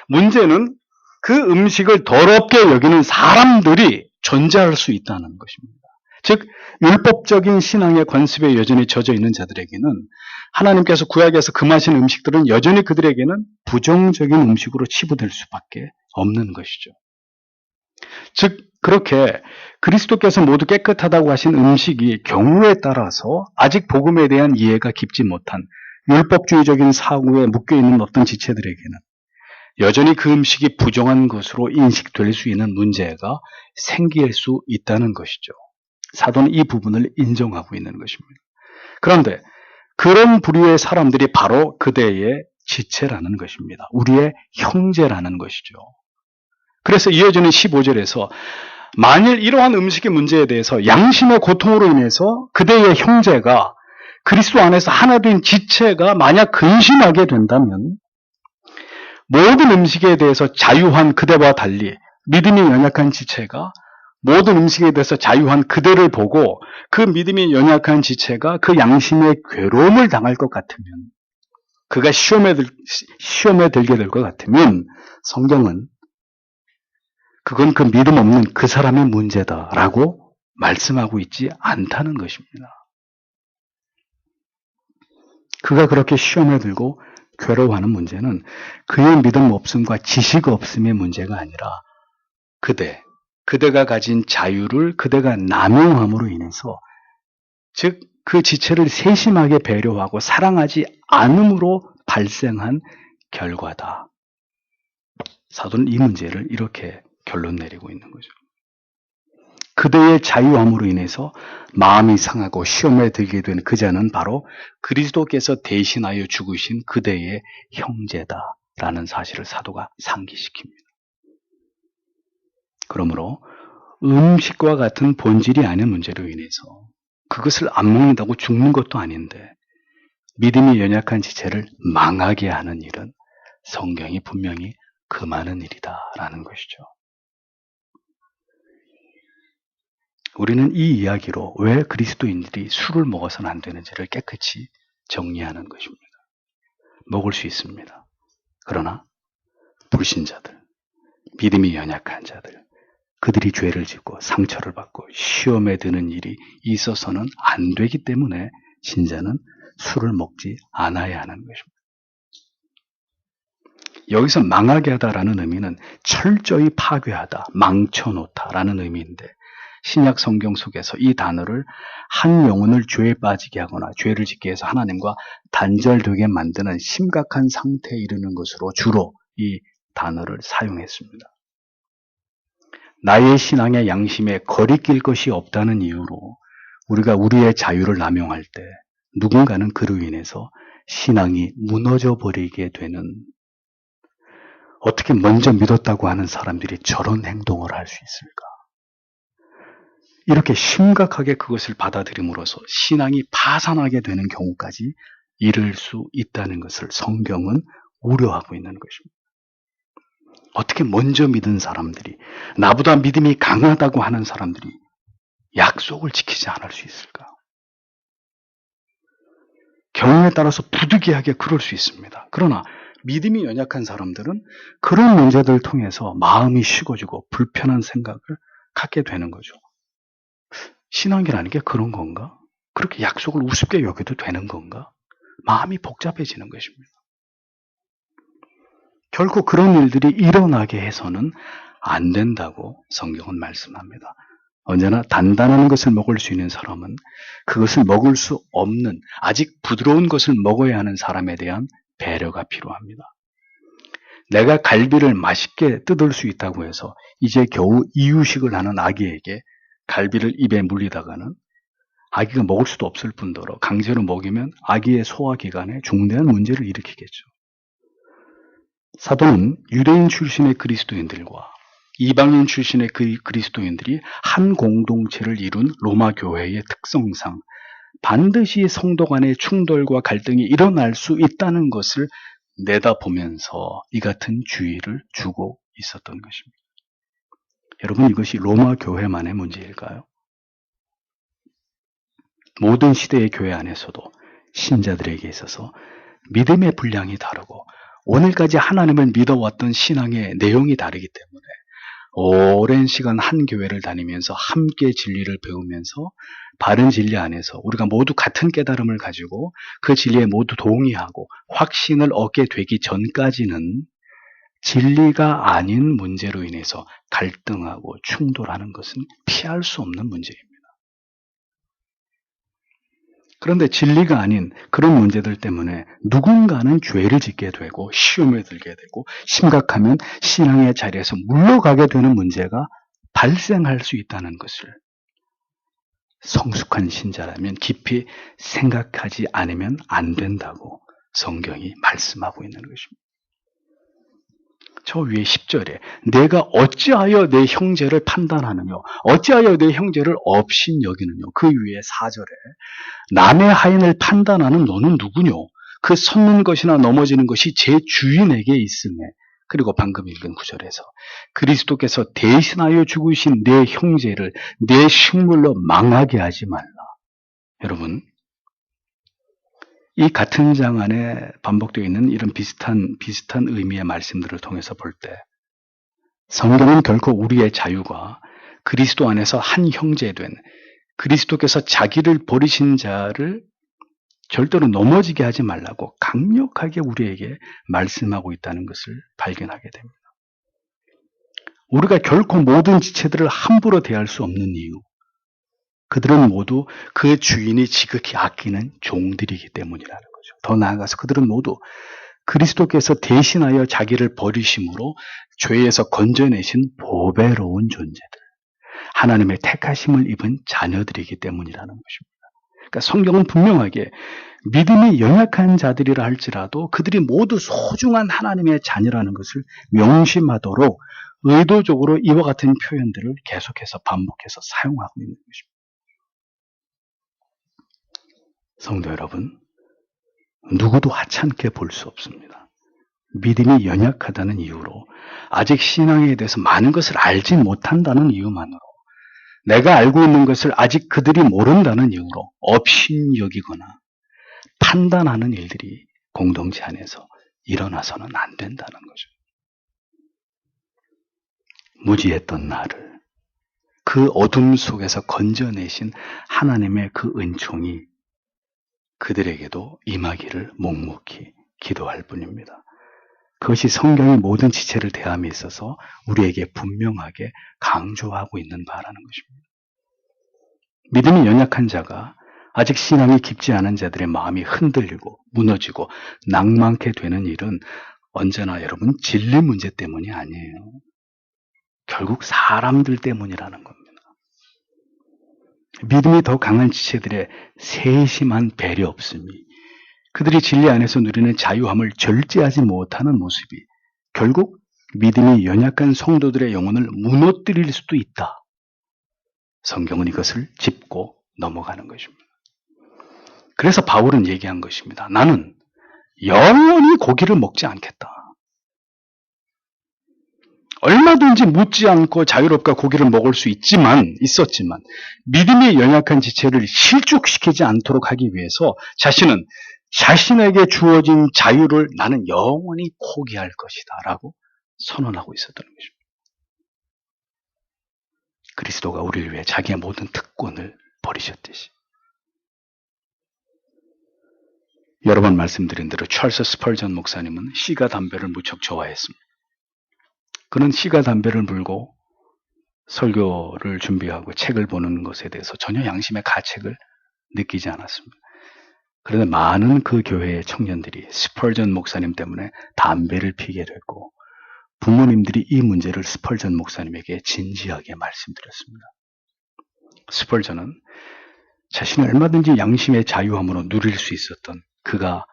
문제는 그 음식을 더럽게 여기는 사람들이 존재할 수 있다는 것입니다. 즉 율법적인 신앙의 관습에 여전히 젖어 있는 자들에게는 하나님께서 구약에서 금하신 음식들은 여전히 그들에게는 부정적인 음식으로 치부될 수밖에 없는 것이죠. 즉 그렇게 그리스도께서 모두 깨끗하다고 하신 음식이 경우에 따라서 아직 복음에 대한 이해가 깊지 못한 율법주의적인 사고에 묶여있는 어떤 지체들에게는 여전히 그 음식이 부정한 것으로 인식될 수 있는 문제가 생길 수 있다는 것이죠. 사도는 이 부분을 인정하고 있는 것입니다. 그런데 그런 부류의 사람들이 바로 그대의 지체라는 것입니다. 우리의 형제라는 것이죠. 그래서 이어지는 15절에서 만일 이러한 음식의 문제에 대해서 양심의 고통으로 인해서 그대의 형제가 그리스도 안에서 하나 된 지체가 만약 근심하게 된다면 모든 음식에 대해서 자유한 그대와 달리 믿음이 연약한 지체가 모든 음식에 대해서 자유한 그대를 보고 그 믿음이 연약한 지체가 그 양심의 괴로움을 당할 것 같으면 그가 시험에 들게 될 것 같으면 성경은 그건 그 믿음 없는 그 사람의 문제다라고 말씀하고 있지 않다는 것입니다. 그가 그렇게 시험에 들고 괴로워하는 문제는 그의 믿음 없음과 지식 없음의 문제가 아니라 그대가 가진 자유를 그대가 남용함으로 인해서 즉 그 지체를 세심하게 배려하고 사랑하지 않음으로 발생한 결과다. 사도는 이 문제를 이렇게 결론 내리고 있는 거죠. 그대의 자유함으로 인해서 마음이 상하고 시험에 들게 된 그 자는 바로 그리스도께서 대신하여 죽으신 그대의 형제다라는 사실을 사도가 상기시킵니다. 그러므로 음식과 같은 본질이 아닌 문제로 인해서 그것을 안 먹는다고 죽는 것도 아닌데 믿음이 연약한 지체를 망하게 하는 일은 성경이 분명히 금하는 일이다라는 것이죠. 우리는 이 이야기로 왜 그리스도인들이 술을 먹어서는 안 되는지를 깨끗이 정리하는 것입니다. 먹을 수 있습니다. 그러나 불신자들, 믿음이 연약한 자들, 그들이 죄를 짓고 상처를 받고 시험에 드는 일이 있어서는 안 되기 때문에 신자는 술을 먹지 않아야 하는 것입니다. 여기서 망하게 하다라는 의미는 철저히 파괴하다, 망쳐놓다라는 의미인데 신약 성경 속에서 이 단어를 한 영혼을 죄에 빠지게 하거나 죄를 짓게 해서 하나님과 단절되게 만드는 심각한 상태에 이르는 것으로 주로 이 단어를 사용했습니다. 나의 신앙의 양심에 거리낄 것이 없다는 이유로 우리가 우리의 자유를 남용할 때 누군가는 그로 인해서 신앙이 무너져 버리게 되는, 어떻게 먼저 믿었다고 하는 사람들이 저런 행동을 할 수 있을까? 이렇게 심각하게 그것을 받아들임으로써 신앙이 파산하게 되는 경우까지 이를 수 있다는 것을 성경은 우려하고 있는 것입니다. 어떻게 먼저 믿은 사람들이, 나보다 믿음이 강하다고 하는 사람들이 약속을 지키지 않을 수 있을까? 경우에 따라서 부득이하게 그럴 수 있습니다. 그러나 믿음이 연약한 사람들은 그런 문제들을 통해서 마음이 식어지고 불편한 생각을 갖게 되는 거죠. 신앙이라는 게 그런 건가? 그렇게 약속을 우습게 여겨도 되는 건가? 마음이 복잡해지는 것입니다. 결코 그런 일들이 일어나게 해서는 안 된다고 성경은 말씀합니다. 언제나 단단한 것을 먹을 수 있는 사람은 그것을 먹을 수 없는 아직 부드러운 것을 먹어야 하는 사람에 대한 배려가 필요합니다. 내가 갈비를 맛있게 뜯을 수 있다고 해서 이제 겨우 이유식을 하는 아기에게 갈비를 입에 물리다가는 아기가 먹을 수도 없을 뿐더러 강제로 먹이면 아기의 소화기관에 중대한 문제를 일으키겠죠. 사도는 유대인 출신의 그리스도인들과 이방인 출신의 그리스도인들이 한 공동체를 이룬 로마 교회의 특성상 반드시 성도 간의 충돌과 갈등이 일어날 수 있다는 것을 내다보면서 이 같은 주의를 주고 있었던 것입니다. 여러분, 이것이 로마 교회만의 문제일까요? 모든 시대의 교회 안에서도 신자들에게 있어서 믿음의 분량이 다르고 오늘까지 하나님을 믿어왔던 신앙의 내용이 다르기 때문에 오랜 시간 한 교회를 다니면서 함께 진리를 배우면서 바른 진리 안에서 우리가 모두 같은 깨달음을 가지고 그 진리에 모두 동의하고 확신을 얻게 되기 전까지는 진리가 아닌 문제로 인해서 갈등하고 충돌하는 것은 피할 수 없는 문제입니다. 그런데 진리가 아닌 그런 문제들 때문에 누군가는 죄를 짓게 되고 시험에 들게 되고 심각하면 신앙의 자리에서 물러가게 되는 문제가 발생할 수 있다는 것을 성숙한 신자라면 깊이 생각하지 않으면 안 된다고 성경이 말씀하고 있는 것입니다. 저 위에 10절에 내가 어찌하여 내 형제를 판단하느냐 어찌하여 내 형제를 업신 여기느냐 그 위에 4절에 남의 하인을 판단하는 너는 누구뇨? 그 섰는 것이나 넘어지는 것이 제 주인에게 있음에 그리고 방금 읽은 9절에서 그리스도께서 대신하여 죽으신 내 형제를 내 식물로 망하게 하지 말라. 여러분, 이 같은 장 안에 반복되어 있는 이런 비슷한 의미의 말씀들을 통해서 볼 때 성경은 결코 우리의 자유가 그리스도 안에서 한 형제된 그리스도께서 자기를 버리신 자를 절대로 넘어지게 하지 말라고 강력하게 우리에게 말씀하고 있다는 것을 발견하게 됩니다. 우리가 결코 모든 지체들을 함부로 대할 수 없는 이유, 그들은 모두 그 주인이 지극히 아끼는 종들이기 때문이라는 거죠. 더 나아가서 그들은 모두 그리스도께서 대신하여 자기를 버리심으로 죄에서 건져내신 보배로운 존재들, 하나님의 택하심을 입은 자녀들이기 때문이라는 것입니다. 그러니까 성경은 분명하게 믿음이 연약한 자들이라 할지라도 그들이 모두 소중한 하나님의 자녀라는 것을 명심하도록 의도적으로 이와 같은 표현들을 계속해서 반복해서 사용하고 있는 것입니다. 성도 여러분, 누구도 하찮게 볼 수 없습니다. 믿음이 연약하다는 이유로 아직 신앙에 대해서 많은 것을 알지 못한다는 이유만으로 내가 알고 있는 것을 아직 그들이 모른다는 이유로 업신여기거나 판단하는 일들이 공동체 안에서 일어나서는 안 된다는 거죠. 무지했던 나를 그 어둠 속에서 건져내신 하나님의 그 은총이 그들에게도 임하기를 묵묵히 기도할 뿐입니다. 그것이 성경의 모든 지체를 대함에 있어서 우리에게 분명하게 강조하고 있는 바라는 것입니다. 믿음이 연약한 자가 아직 신앙이 깊지 않은 자들의 마음이 흔들리고 무너지고 낭망케 되는 일은 언제나 여러분 진리 문제 때문이 아니에요. 결국 사람들 때문이라는 겁니다. 믿음이 더 강한 지체들의 세심한 배려 없음이 그들이 진리 안에서 누리는 자유함을 절제하지 못하는 모습이 결국 믿음이 연약한 성도들의 영혼을 무너뜨릴 수도 있다. 성경은 이것을 짚고 넘어가는 것입니다. 그래서 바울은 얘기한 것입니다. 나는 영원히 고기를 먹지 않겠다. 얼마든지 묻지 않고 자유롭게 고기를 먹을 수 있었지만 믿음이 연약한 지체를 실족시키지 않도록 하기 위해서 자신은 자신에게 주어진 자유를 나는 영원히 포기할 것이다 라고 선언하고 있었던 것입니다. 그리스도가 우리를 위해 자기의 모든 특권을 버리셨듯이 여러 번 말씀드린 대로 찰스 스펄전 목사님은 씨가 담배를 무척 좋아했습니다. 그는 씨가 담배를 물고 설교를 준비하고 책을 보는 것에 대해서 전혀 양심의 가책을 느끼지 않았습니다. 그런데 많은 그 교회의 청년들이 스펄전 목사님 때문에 담배를 피게 됐고 부모님들이 이 문제를 스펄전 목사님에게 진지하게 말씀드렸습니다. 스펄전은 자신이 얼마든지 양심의 자유함으로 누릴 수 있었던 그가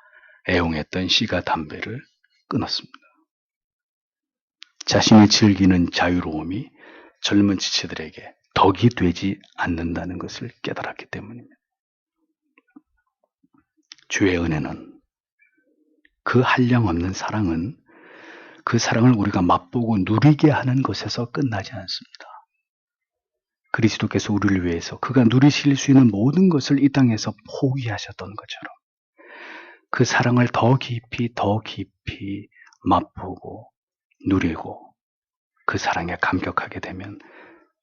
애용했던 씨가 담배를 끊었습니다. 자신이 즐기는 자유로움이 젊은 지체들에게 덕이 되지 않는다는 것을 깨달았기 때문입니다. 주의 은혜는, 그 한량없는 사랑은 그 사랑을 우리가 맛보고 누리게 하는 것에서 끝나지 않습니다. 그리스도께서 우리를 위해서 그가 누리실 수 있는 모든 것을 이 땅에서 포기하셨던 것처럼 그 사랑을 더 깊이 맛보고 누리고 그 사랑에 감격하게 되면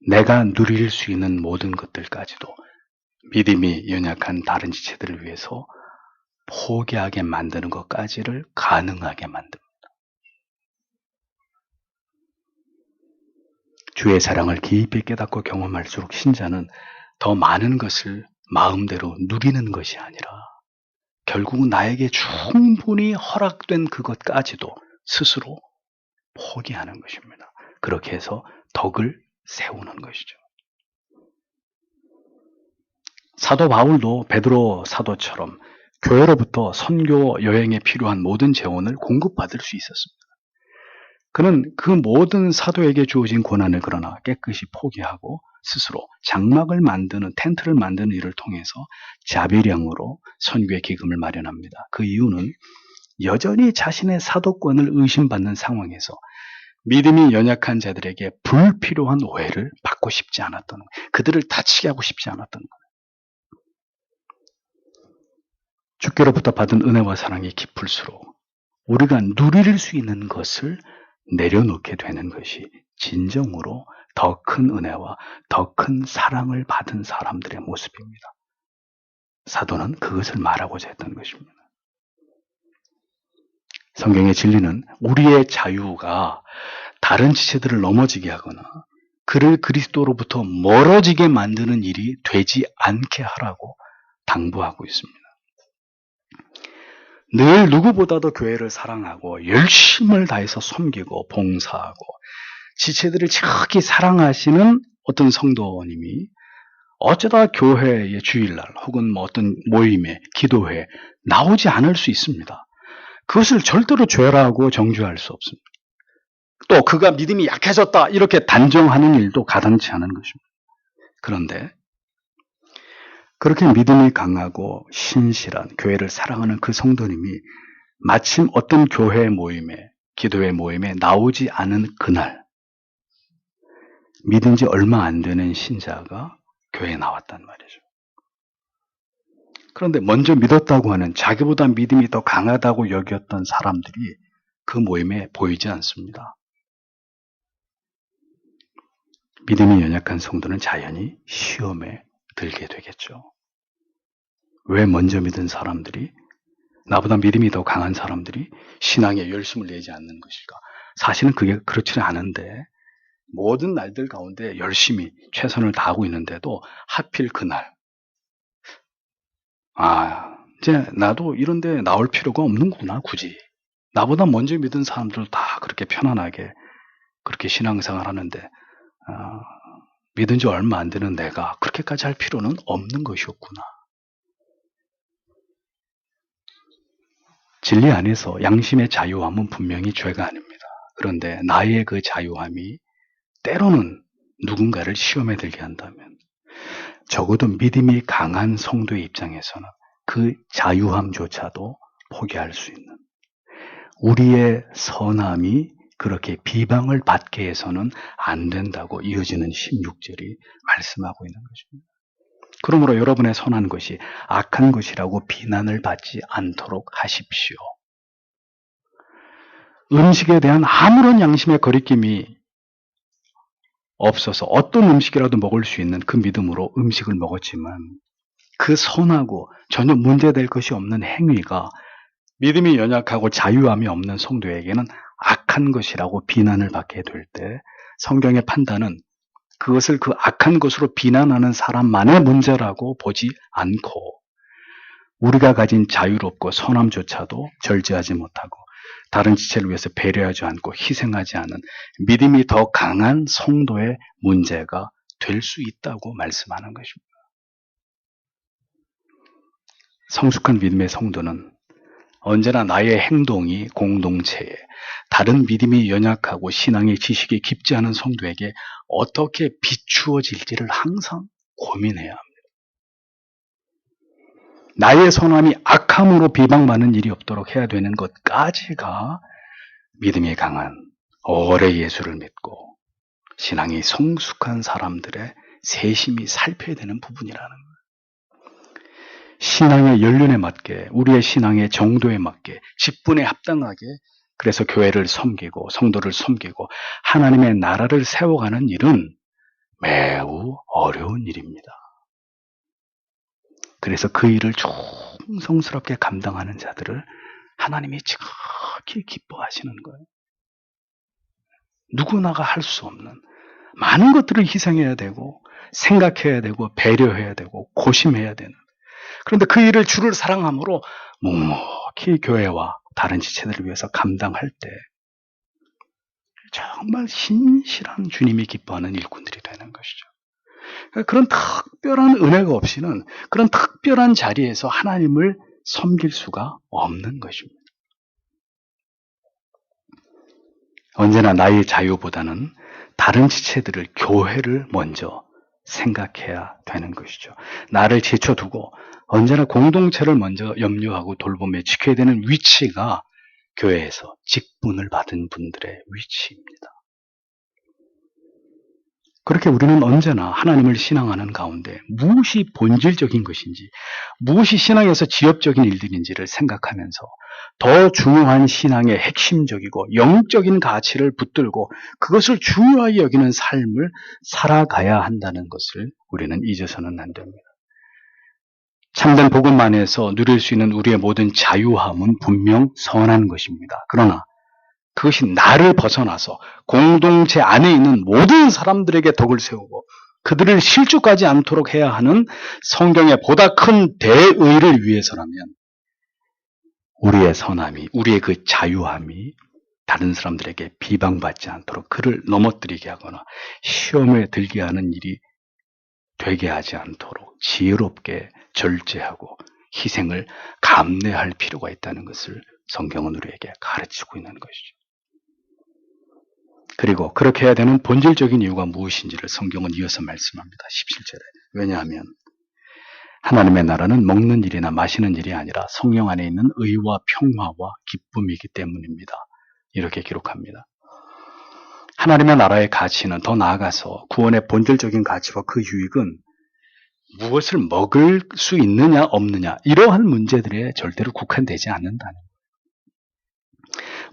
내가 누릴 수 있는 모든 것들까지도 믿음이 연약한 다른 지체들을 위해서 포기하게 만드는 것까지를 가능하게 만듭니다. 주의 사랑을 깊이 깨닫고 경험할수록 신자는 더 많은 것을 마음대로 누리는 것이 아니라 결국 나에게 충분히 허락된 그것까지도 스스로 포기하는 것입니다. 그렇게 해서 덕을 세우는 것이죠. 사도 바울도 베드로 사도처럼 교회로부터 선교 여행에 필요한 모든 재원을 공급받을 수 있었습니다. 그는 그 모든 사도에게 주어진 고난을 그러나 깨끗이 포기하고 스스로 장막을 만드는, 텐트를 만드는 일을 통해서 자비량으로 선교의 기금을 마련합니다. 그 이유는 여전히 자신의 사도권을 의심받는 상황에서 믿음이 연약한 자들에게 불필요한 오해를 받고 싶지 않았던 거예요. 그들을 다치게 하고 싶지 않았던 거예요. 주께로부터 받은 은혜와 사랑이 깊을수록 우리가 누릴 수 있는 것을 내려놓게 되는 것이 진정으로 더 큰 은혜와 더 큰 사랑을 받은 사람들의 모습입니다. 사도는 그것을 말하고자 했던 것입니다. 성경의 진리는 우리의 자유가 다른 지체들을 넘어지게 하거나 그를 그리스도로부터 멀어지게 만드는 일이 되지 않게 하라고 당부하고 있습니다. 늘 누구보다도 교회를 사랑하고 열심을 다해서 섬기고 봉사하고 지체들을 지극히 사랑하시는 어떤 성도님이 어쩌다 교회의 주일날 혹은 어떤 모임에 기도회에 나오지 않을 수 있습니다. 그것을 절대로 죄라고 정죄할 수 없습니다. 또 그가 믿음이 약해졌다 이렇게 단정하는 일도 가당치 않은 것입니다. 그런데 그렇게 믿음이 강하고 신실한 교회를 사랑하는 그 성도님이 마침 어떤 교회 모임에, 기도회 모임에 나오지 않은 그날 믿은 지 얼마 안 되는 신자가 교회에 나왔단 말이죠. 그런데 먼저 믿었다고 하는 자기보다 믿음이 더 강하다고 여겼던 사람들이 그 모임에 보이지 않습니다. 믿음이 연약한 성도는 자연히 시험에 들게 되겠죠. 왜 먼저 믿은 사람들이, 나보다 믿음이 더 강한 사람들이 신앙에 열심을 내지 않는 것일까? 사실은 그게 그렇지는 않은데 모든 날들 가운데 열심히 최선을 다하고 있는데도 하필 그날 이제 나도 이런 데 나올 필요가 없는구나. 굳이 나보다 먼저 믿은 사람들 다 그렇게 편안하게 그렇게 신앙생활 하는데 믿은 지 얼마 안 되는 내가 그렇게까지 할 필요는 없는 것이었구나. 진리 안에서 양심의 자유함은 분명히 죄가 아닙니다. 그런데 나의 그 자유함이 때로는 누군가를 시험에 들게 한다면 적어도 믿음이 강한 성도의 입장에서는 그 자유함조차도 포기할 수 있는, 우리의 선함이 그렇게 비방을 받게 해서는 안 된다고 이어지는 16절이 말씀하고 있는 것입니다. 그러므로 여러분의 선한 것이 악한 것이라고 비난을 받지 않도록 하십시오. 음식에 대한 아무런 양심의 거리낌이 없어서 어떤 음식이라도 먹을 수 있는 그 믿음으로 음식을 먹었지만 그 선하고 전혀 문제될 것이 없는 행위가 믿음이 연약하고 자유함이 없는 성도에게는 악한 것이라고 비난을 받게 될 때 성경의 판단은 그것을 그 악한 것으로 비난하는 사람만의 문제라고 보지 않고 우리가 가진 자유롭고 선함조차도 절제하지 못하고 다른 지체를 위해서 배려하지 않고 희생하지 않은 믿음이 더 강한 성도의 문제가 될 수 있다고 말씀하는 것입니다. 성숙한 믿음의 성도는 언제나 나의 행동이 공동체에 다른 믿음이 연약하고 신앙의 지식이 깊지 않은 성도에게 어떻게 비추어질지를 항상 고민해야 합니다. 나의 선함이 악함으로 비방받는 일이 없도록 해야 되는 것까지가 믿음이 강한 오래 예수를 믿고 신앙이 성숙한 사람들의 세심히 살펴야 되는 부분이라는 거예요. 신앙의 연륜에 맞게 우리의 신앙의 정도에 맞게 직분에 합당하게 그래서 교회를 섬기고 성도를 섬기고 하나님의 나라를 세워가는 일은 매우 어려운 일입니다. 그래서 그 일을 충성스럽게 감당하는 자들을 하나님이 지극히 기뻐하시는 거예요. 누구나가 할 수 없는 많은 것들을 희생해야 되고 생각해야 되고 배려해야 되고 고심해야 되는 그런데 그 일을 주를 사랑함으로 묵묵히 교회와 다른 지체들을 위해서 감당할 때 정말 신실한 주님이 기뻐하는 일꾼들이 되는 것이죠. 그런 특별한 은혜가 없이는 그런 특별한 자리에서 하나님을 섬길 수가 없는 것입니다. 언제나 나의 자유보다는 다른 지체들을 교회를 먼저 생각해야 되는 것이죠. 나를 제쳐두고 언제나 공동체를 먼저 염려하고 돌보며 지켜야 되는 위치가 교회에서 직분을 받은 분들의 위치입니다. 그렇게 우리는 언제나 하나님을 신앙하는 가운데 무엇이 본질적인 것인지, 무엇이 신앙에서 지엽적인 일들인지를 생각하면서 더 중요한 신앙의 핵심적이고 영적인 가치를 붙들고 그것을 중요하게 여기는 삶을 살아가야 한다는 것을 우리는 잊어서는 안 됩니다. 참된 복음 안에서 누릴 수 있는 우리의 모든 자유함은 분명 선한 것입니다. 그러나 그것이 나를 벗어나서 공동체 안에 있는 모든 사람들에게 덕을 세우고 그들을 실족하지 않도록 해야 하는 성경의 보다 큰 대의를 위해서라면 우리의 선함이, 우리의 그 자유함이 다른 사람들에게 비방받지 않도록 그를 넘어뜨리게 하거나 시험에 들게 하는 일이 되게 하지 않도록 지혜롭게 절제하고 희생을 감내할 필요가 있다는 것을 성경은 우리에게 가르치고 있는 것이죠. 그리고 그렇게 해야 되는 본질적인 이유가 무엇인지를 성경은 이어서 말씀합니다. 17절에. 왜냐하면 하나님의 나라는 먹는 일이나 마시는 일이 아니라 성령 안에 있는 의와 평화와 기쁨이기 때문입니다. 이렇게 기록합니다. 하나님의 나라의 가치는 더 나아가서 구원의 본질적인 가치와 그 유익은 무엇을 먹을 수 있느냐 없느냐 이러한 문제들에 절대로 국한되지 않는다는 거예요.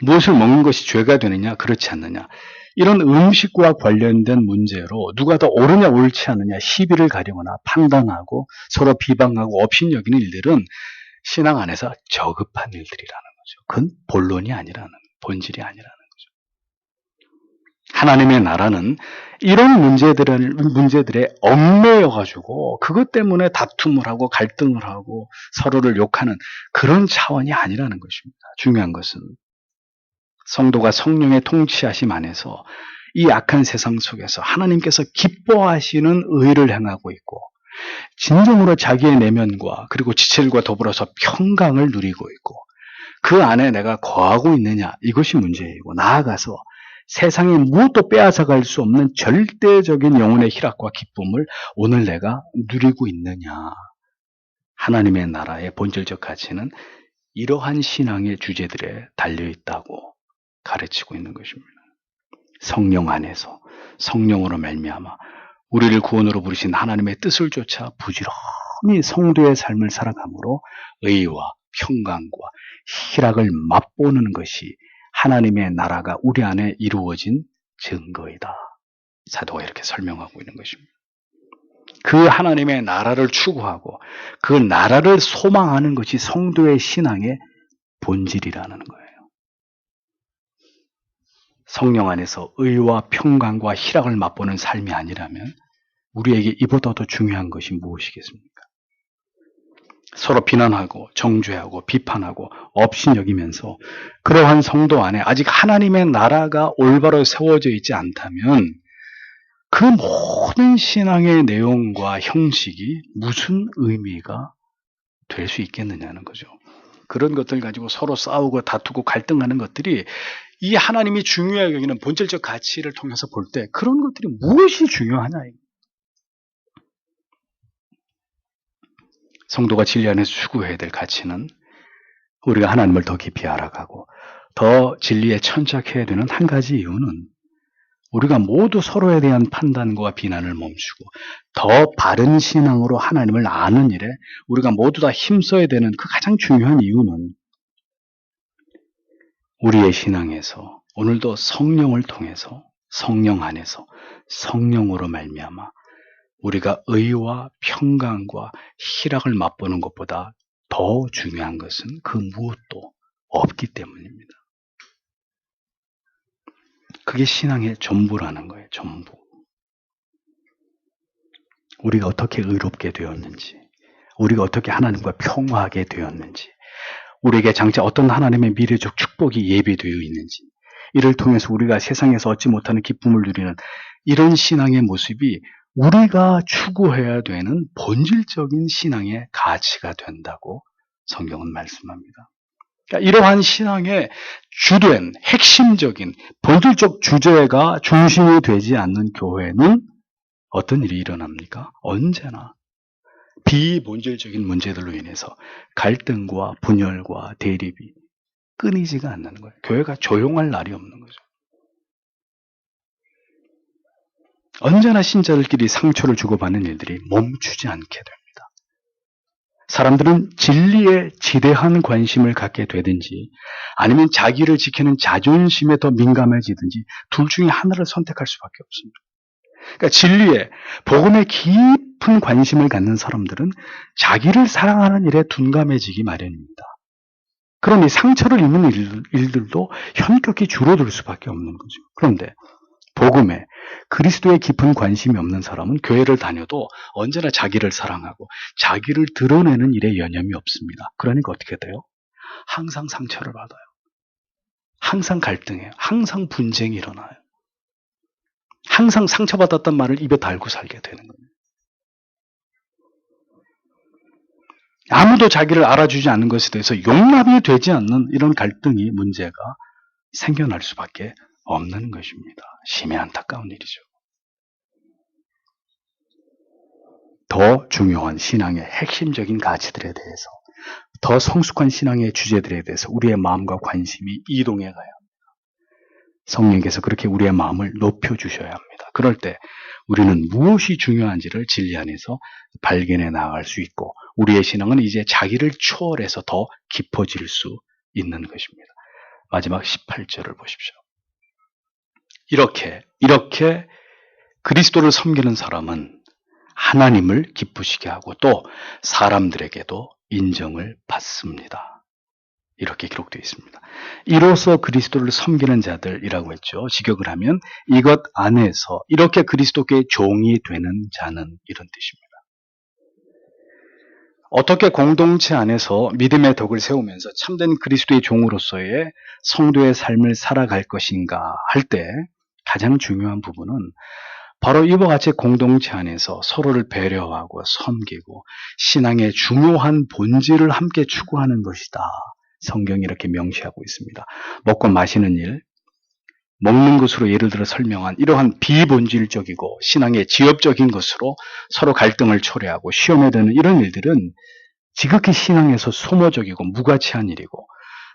무엇을 먹는 것이 죄가 되느냐 그렇지 않느냐 이런 음식과 관련된 문제로 누가 더 옳으냐 옳지 않느냐 시비를 가리거나 판단하고 서로 비방하고 업신여기는 일들은 신앙 안에서 저급한 일들이라는 거죠. 그건 본론이 아니라는 본질이 아니라는 거죠. 하나님의 나라는 이런 문제들에 얽매여가지고 그것 때문에 다툼을 하고 갈등을 하고 서로를 욕하는 그런 차원이 아니라는 것입니다. 중요한 것은 성도가 성령의 통치하심 안에서 이 악한 세상 속에서 하나님께서 기뻐하시는 의를 행하고 있고 진정으로 자기의 내면과 그리고 지체들과 더불어서 평강을 누리고 있고 그 안에 내가 거하고 있느냐 이것이 문제이고 나아가서 세상에 무엇도 빼앗아갈 수 없는 절대적인 영혼의 희락과 기쁨을 오늘 내가 누리고 있느냐. 하나님의 나라의 본질적 가치는 이러한 신앙의 주제들에 달려있다고 가르치고 있는 것입니다. 성령 안에서 성령으로 말미암아 우리를 구원으로 부르신 하나님의 뜻을 쫓아 부지런히 성도의 삶을 살아감으로 의와 평강과 희락을 맛보는 것이 하나님의 나라가 우리 안에 이루어진 증거이다. 사도가 이렇게 설명하고 있는 것입니다. 그 하나님의 나라를 추구하고 그 나라를 소망하는 것이 성도의 신앙의 본질이라는 거예요. 성령 안에서 의와 평강과 희락을 맛보는 삶이 아니라면 우리에게 이보다 더 중요한 것이 무엇이겠습니까? 서로 비난하고 정죄하고 비판하고 업신여기면서 그러한 성도 안에 아직 하나님의 나라가 올바로 세워져 있지 않다면 그 모든 신앙의 내용과 형식이 무슨 의미가 될 수 있겠느냐는 거죠. 그런 것들 가지고 서로 싸우고 다투고 갈등하는 것들이 이 하나님이 중요하게 여기는 본질적 가치를 통해서 볼 때 그런 것들이 무엇이 중요하냐. 성도가 진리 안에서 추구해야 될 가치는 우리가 하나님을 더 깊이 알아가고 더 진리에 천착해야 되는 한 가지 이유는 우리가 모두 서로에 대한 판단과 비난을 멈추고 더 바른 신앙으로 하나님을 아는 일에 우리가 모두 다 힘써야 되는 그 가장 중요한 이유는 우리의 신앙에서 오늘도 성령을 통해서 성령 안에서 성령으로 말미암아 우리가 의와 평강과 희락을 맛보는 것보다 더 중요한 것은 그 무엇도 없기 때문입니다. 그게 신앙의 전부라는 거예요. 전부. 우리가 어떻게 의롭게 되었는지, 우리가 어떻게 하나님과 평화하게 되었는지, 우리에게 장차 어떤 하나님의 미래적 축복이 예비되어 있는지, 이를 통해서 우리가 세상에서 얻지 못하는 기쁨을 누리는 이런 신앙의 모습이 우리가 추구해야 되는 본질적인 신앙의 가치가 된다고 성경은 말씀합니다. 그러니까 이러한 신앙의 주된 핵심적인 본질적 주제가 중심이 되지 않는 교회는 어떤 일이 일어납니까? 언제나 비본질적인 문제들로 인해서 갈등과 분열과 대립이 끊이지가 않는 거예요. 교회가 조용할 날이 없는 거죠. 언제나 신자들끼리 상처를 주고받는 일들이 멈추지 않게 됩니다. 사람들은 진리에 지대한 관심을 갖게 되든지 아니면 자기를 지키는 자존심에 더 민감해지든지 둘 중에 하나를 선택할 수밖에 없습니다. 그러니까 진리에, 복음에 깊은 관심을 갖는 사람들은 자기를 사랑하는 일에 둔감해지기 마련입니다. 그러니 상처를 입는 일들도 현격히 줄어들 수밖에 없는 거죠. 그런데 복음에 그리스도에 깊은 관심이 없는 사람은 교회를 다녀도 언제나 자기를 사랑하고 자기를 드러내는 일에 여념이 없습니다. 그러니까 어떻게 돼요? 항상 상처를 받아요. 항상 갈등해요. 항상 분쟁이 일어나요. 항상 상처받았단 말을 입에 달고 살게 되는 거예요. 아무도 자기를 알아주지 않는 것에 대해서 용납이 되지 않는 이런 갈등이 문제가 생겨날 수밖에 없는 것입니다. 심히 안타까운 일이죠. 더 중요한 신앙의 핵심적인 가치들에 대해서, 더 성숙한 신앙의 주제들에 대해서 우리의 마음과 관심이 이동해 가야 합니다. 성령께서 그렇게 우리의 마음을 높여주셔야 합니다. 그럴 때 우리는 무엇이 중요한지를 진리 안에서 발견해 나갈 수 있고 우리의 신앙은 이제 자기를 초월해서 더 깊어질 수 있는 것입니다. 마지막 18절을 보십시오. 이렇게 그리스도를 섬기는 사람은 하나님을 기쁘시게 하고 또 사람들에게도 인정을 받습니다. 이렇게 기록되어 있습니다. 이로써 그리스도를 섬기는 자들이라고 했죠. 직역을 하면 이것 안에서 이렇게 그리스도께 종이 되는 자는 이런 뜻입니다. 어떻게 공동체 안에서 믿음의 덕을 세우면서 참된 그리스도의 종으로서의 성도의 삶을 살아갈 것인가 할 때 가장 중요한 부분은 바로 이와 같이 공동체 안에서 서로를 배려하고 섬기고 신앙의 중요한 본질을 함께 추구하는 것이다. 성경이 이렇게 명시하고 있습니다. 먹고 마시는 일, 먹는 것으로 예를 들어 설명한 이러한 비본질적이고 신앙의 지엽적인 것으로 서로 갈등을 초래하고 시험에 드는 이런 일들은 지극히 신앙에서 소모적이고 무가치한 일이고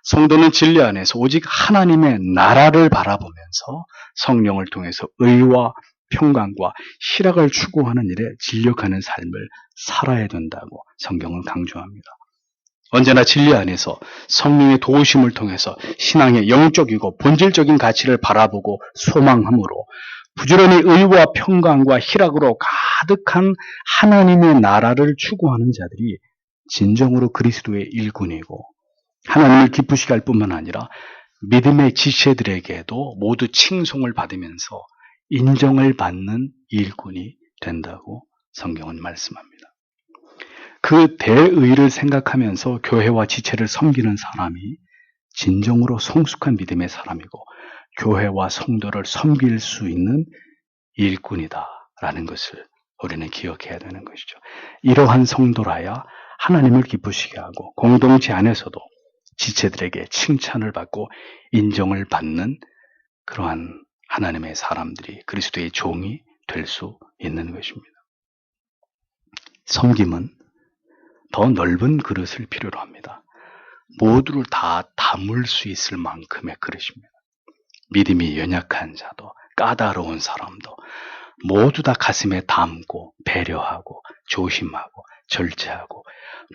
성도는 진리 안에서 오직 하나님의 나라를 바라보면서 성령을 통해서 의와 평강과 희락을 추구하는 일에 진력하는 삶을 살아야 된다고 성경은 강조합니다. 언제나 진리 안에서 성령의 도우심을 통해서 신앙의 영적이고 본질적인 가치를 바라보고 소망함으로 부지런히 의와 평강과 희락으로 가득한 하나님의 나라를 추구하는 자들이 진정으로 그리스도의 일꾼이고 하나님을 기쁘시게 할 뿐만 아니라 믿음의 지체들에게도 모두 칭송을 받으면서 인정을 받는 일꾼이 된다고 성경은 말씀합니다. 그 대의를 생각하면서 교회와 지체를 섬기는 사람이 진정으로 성숙한 믿음의 사람이고 교회와 성도를 섬길 수 있는 일꾼이다라는 것을 우리는 기억해야 되는 것이죠. 이러한 성도라야 하나님을 기쁘시게 하고 공동체 안에서도 지체들에게 칭찬을 받고 인정을 받는 그러한 하나님의 사람들이 그리스도의 종이 될 수 있는 것입니다. 섬김은 더 넓은 그릇을 필요로 합니다. 모두를 다 담을 수 있을 만큼의 그릇입니다. 믿음이 연약한 자도 까다로운 사람도 모두 다 가슴에 담고 배려하고 조심하고 절제하고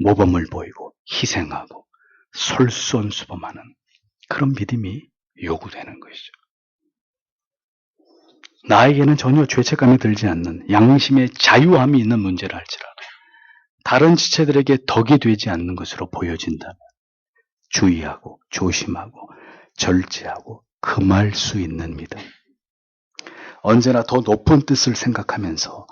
모범을 보이고 희생하고 솔선수범하는 그런 믿음이 요구되는 것이죠. 나에게는 전혀 죄책감이 들지 않는 양심의 자유함이 있는 문제를 할지라도 다른 지체들에게 덕이 되지 않는 것으로 보여진다면 주의하고 조심하고 절제하고 금할 수 있는 믿음. 언제나 더 높은 뜻을 생각하면서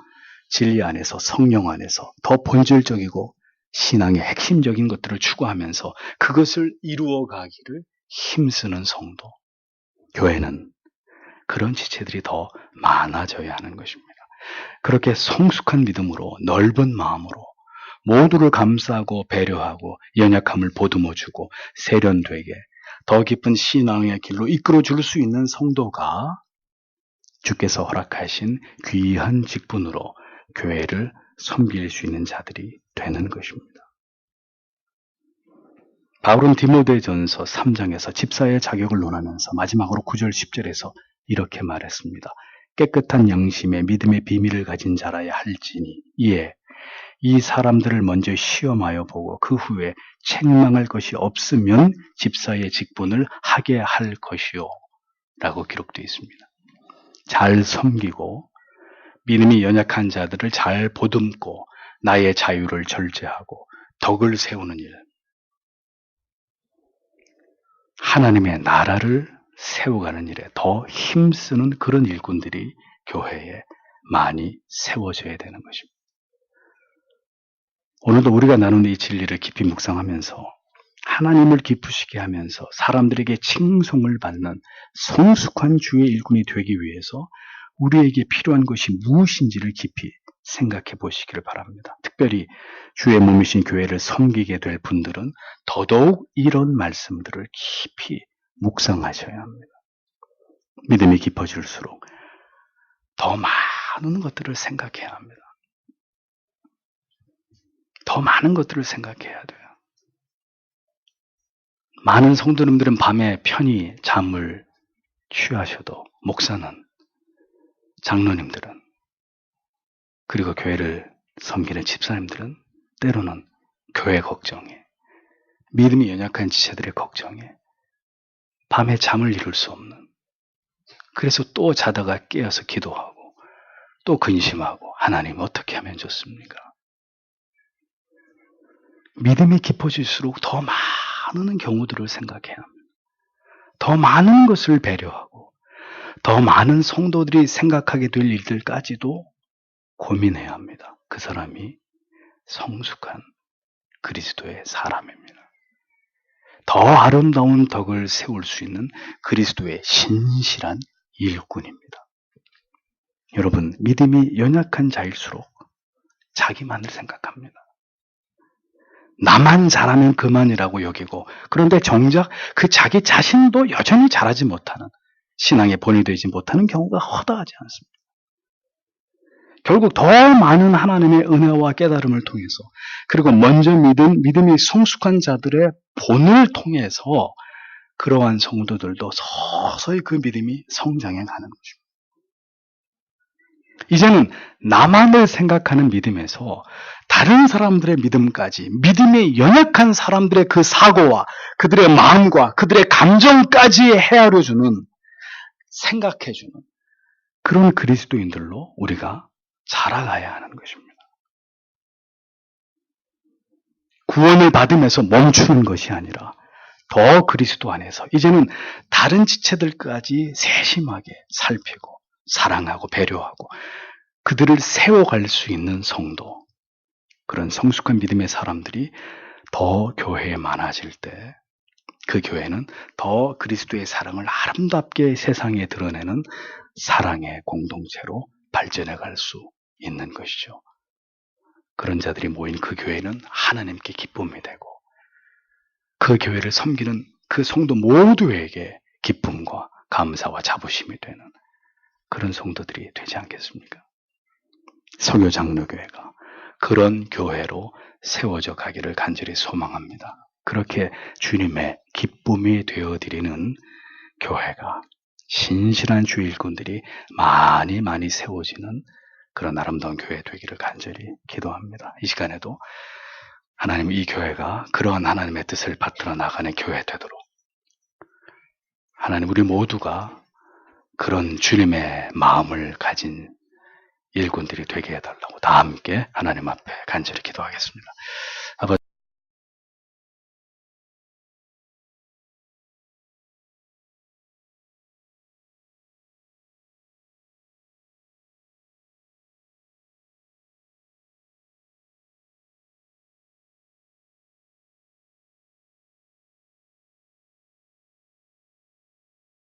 진리 안에서 성령 안에서 더 본질적이고 신앙의 핵심적인 것들을 추구하면서 그것을 이루어가기를 힘쓰는 성도. 교회는 그런 지체들이 더 많아져야 하는 것입니다. 그렇게 성숙한 믿음으로 넓은 마음으로 모두를 감싸고 배려하고 연약함을 보듬어주고 세련되게 더 깊은 신앙의 길로 이끌어줄 수 있는 성도가 주께서 허락하신 귀한 직분으로 교회를 섬길 수 있는 자들이 되는 것입니다. 바울은 디모데전서 3장에서 집사의 자격을 논하면서 마지막으로 9절 10절에서 이렇게 말했습니다. 깨끗한 양심에 믿음의 비밀을 가진 자라야 할지니 이에 이 사람들을 먼저 시험하여 보고 그 후에 책망할 것이 없으면 집사의 직분을 하게 할 것이요 라고 기록되어 있습니다. 잘 섬기고 믿음이 연약한 자들을 잘 보듬고 나의 자유를 절제하고 덕을 세우는 일, 하나님의 나라를 세워가는 일에 더 힘쓰는 그런 일꾼들이 교회에 많이 세워져야 되는 것입니다. 오늘도 우리가 나누는 이 진리를 깊이 묵상하면서 하나님을 기쁘시게 하면서 사람들에게 칭송을 받는 성숙한 주의 일꾼이 되기 위해서 우리에게 필요한 것이 무엇인지를 깊이 생각해 보시기를 바랍니다. 특별히 주의 몸이신 교회를 섬기게 될 분들은 더더욱 이런 말씀들을 깊이 묵상하셔야 합니다. 믿음이 깊어질수록 더 많은 것들을 생각해야 합니다. 더 많은 것들을 생각해야 돼요. 많은 성도님들은 밤에 편히 잠을 취하셔도 목사는, 장로님들은, 그리고 교회를 섬기는 집사님들은 때로는 교회 걱정에, 믿음이 연약한 지체들의 걱정에 밤에 잠을 이룰 수 없는, 그래서 또 자다가 깨어서 기도하고 또 근심하고 하나님 어떻게 하면 좋습니까? 믿음이 깊어질수록 더 많은 경우들을 생각해야 합니다. 더 많은 것을 배려하고 더 많은 성도들이 생각하게 될 일들까지도 고민해야 합니다. 그 사람이 성숙한 그리스도의 사람입니다. 더 아름다운 덕을 세울 수 있는 그리스도의 신실한 일꾼입니다. 여러분, 믿음이 연약한 자일수록 자기만을 생각합니다. 나만 잘하면 그만이라고 여기고, 그런데 정작 그 자기 자신도 여전히 잘하지 못하는, 신앙의 본이 되지 못하는 경우가 허다하지 않습니다. 결국 더 많은 하나님의 은혜와 깨달음을 통해서, 그리고 먼저 믿음이 성숙한 자들의 본을 통해서 그러한 성도들도 서서히 그 믿음이 성장해 가는 것입니다. 이제는 나만을 생각하는 믿음에서 다른 사람들의 믿음까지, 믿음이 연약한 사람들의 그 사고와 그들의 마음과 그들의 감정까지 헤아려주는, 생각해주는 그런 그리스도인들로 우리가 자라가야 하는 것입니다. 구원을 받으면서 멈추는 것이 아니라 더 그리스도 안에서 이제는 다른 지체들까지 세심하게 살피고 사랑하고 배려하고 그들을 세워갈 수 있는 성도, 그런 성숙한 믿음의 사람들이 더 교회에 많아질 때 그 교회는 더 그리스도의 사랑을 아름답게 세상에 드러내는 사랑의 공동체로 발전해 갈 수 있는 것이죠. 그런 자들이 모인 그 교회는 하나님께 기쁨이 되고 그 교회를 섬기는 그 성도 모두에게 기쁨과 감사와 자부심이 되는 그런 성도들이 되지 않겠습니까? 서교장로교회가 그런 교회로 세워져 가기를 간절히 소망합니다. 그렇게 주님의 기쁨이 되어드리는 교회가 신실한 주 일꾼들이 많이 세워지는 그런 아름다운 교회 되기를 간절히 기도합니다. 이 시간에도 하나님 이 교회가 그러한 하나님의 뜻을 받들어 나가는 교회 되도록 하나님 우리 모두가 그런 주님의 마음을 가진 일꾼들이 되게 해달라고 다 함께 하나님 앞에 간절히 기도하겠습니다. 아버지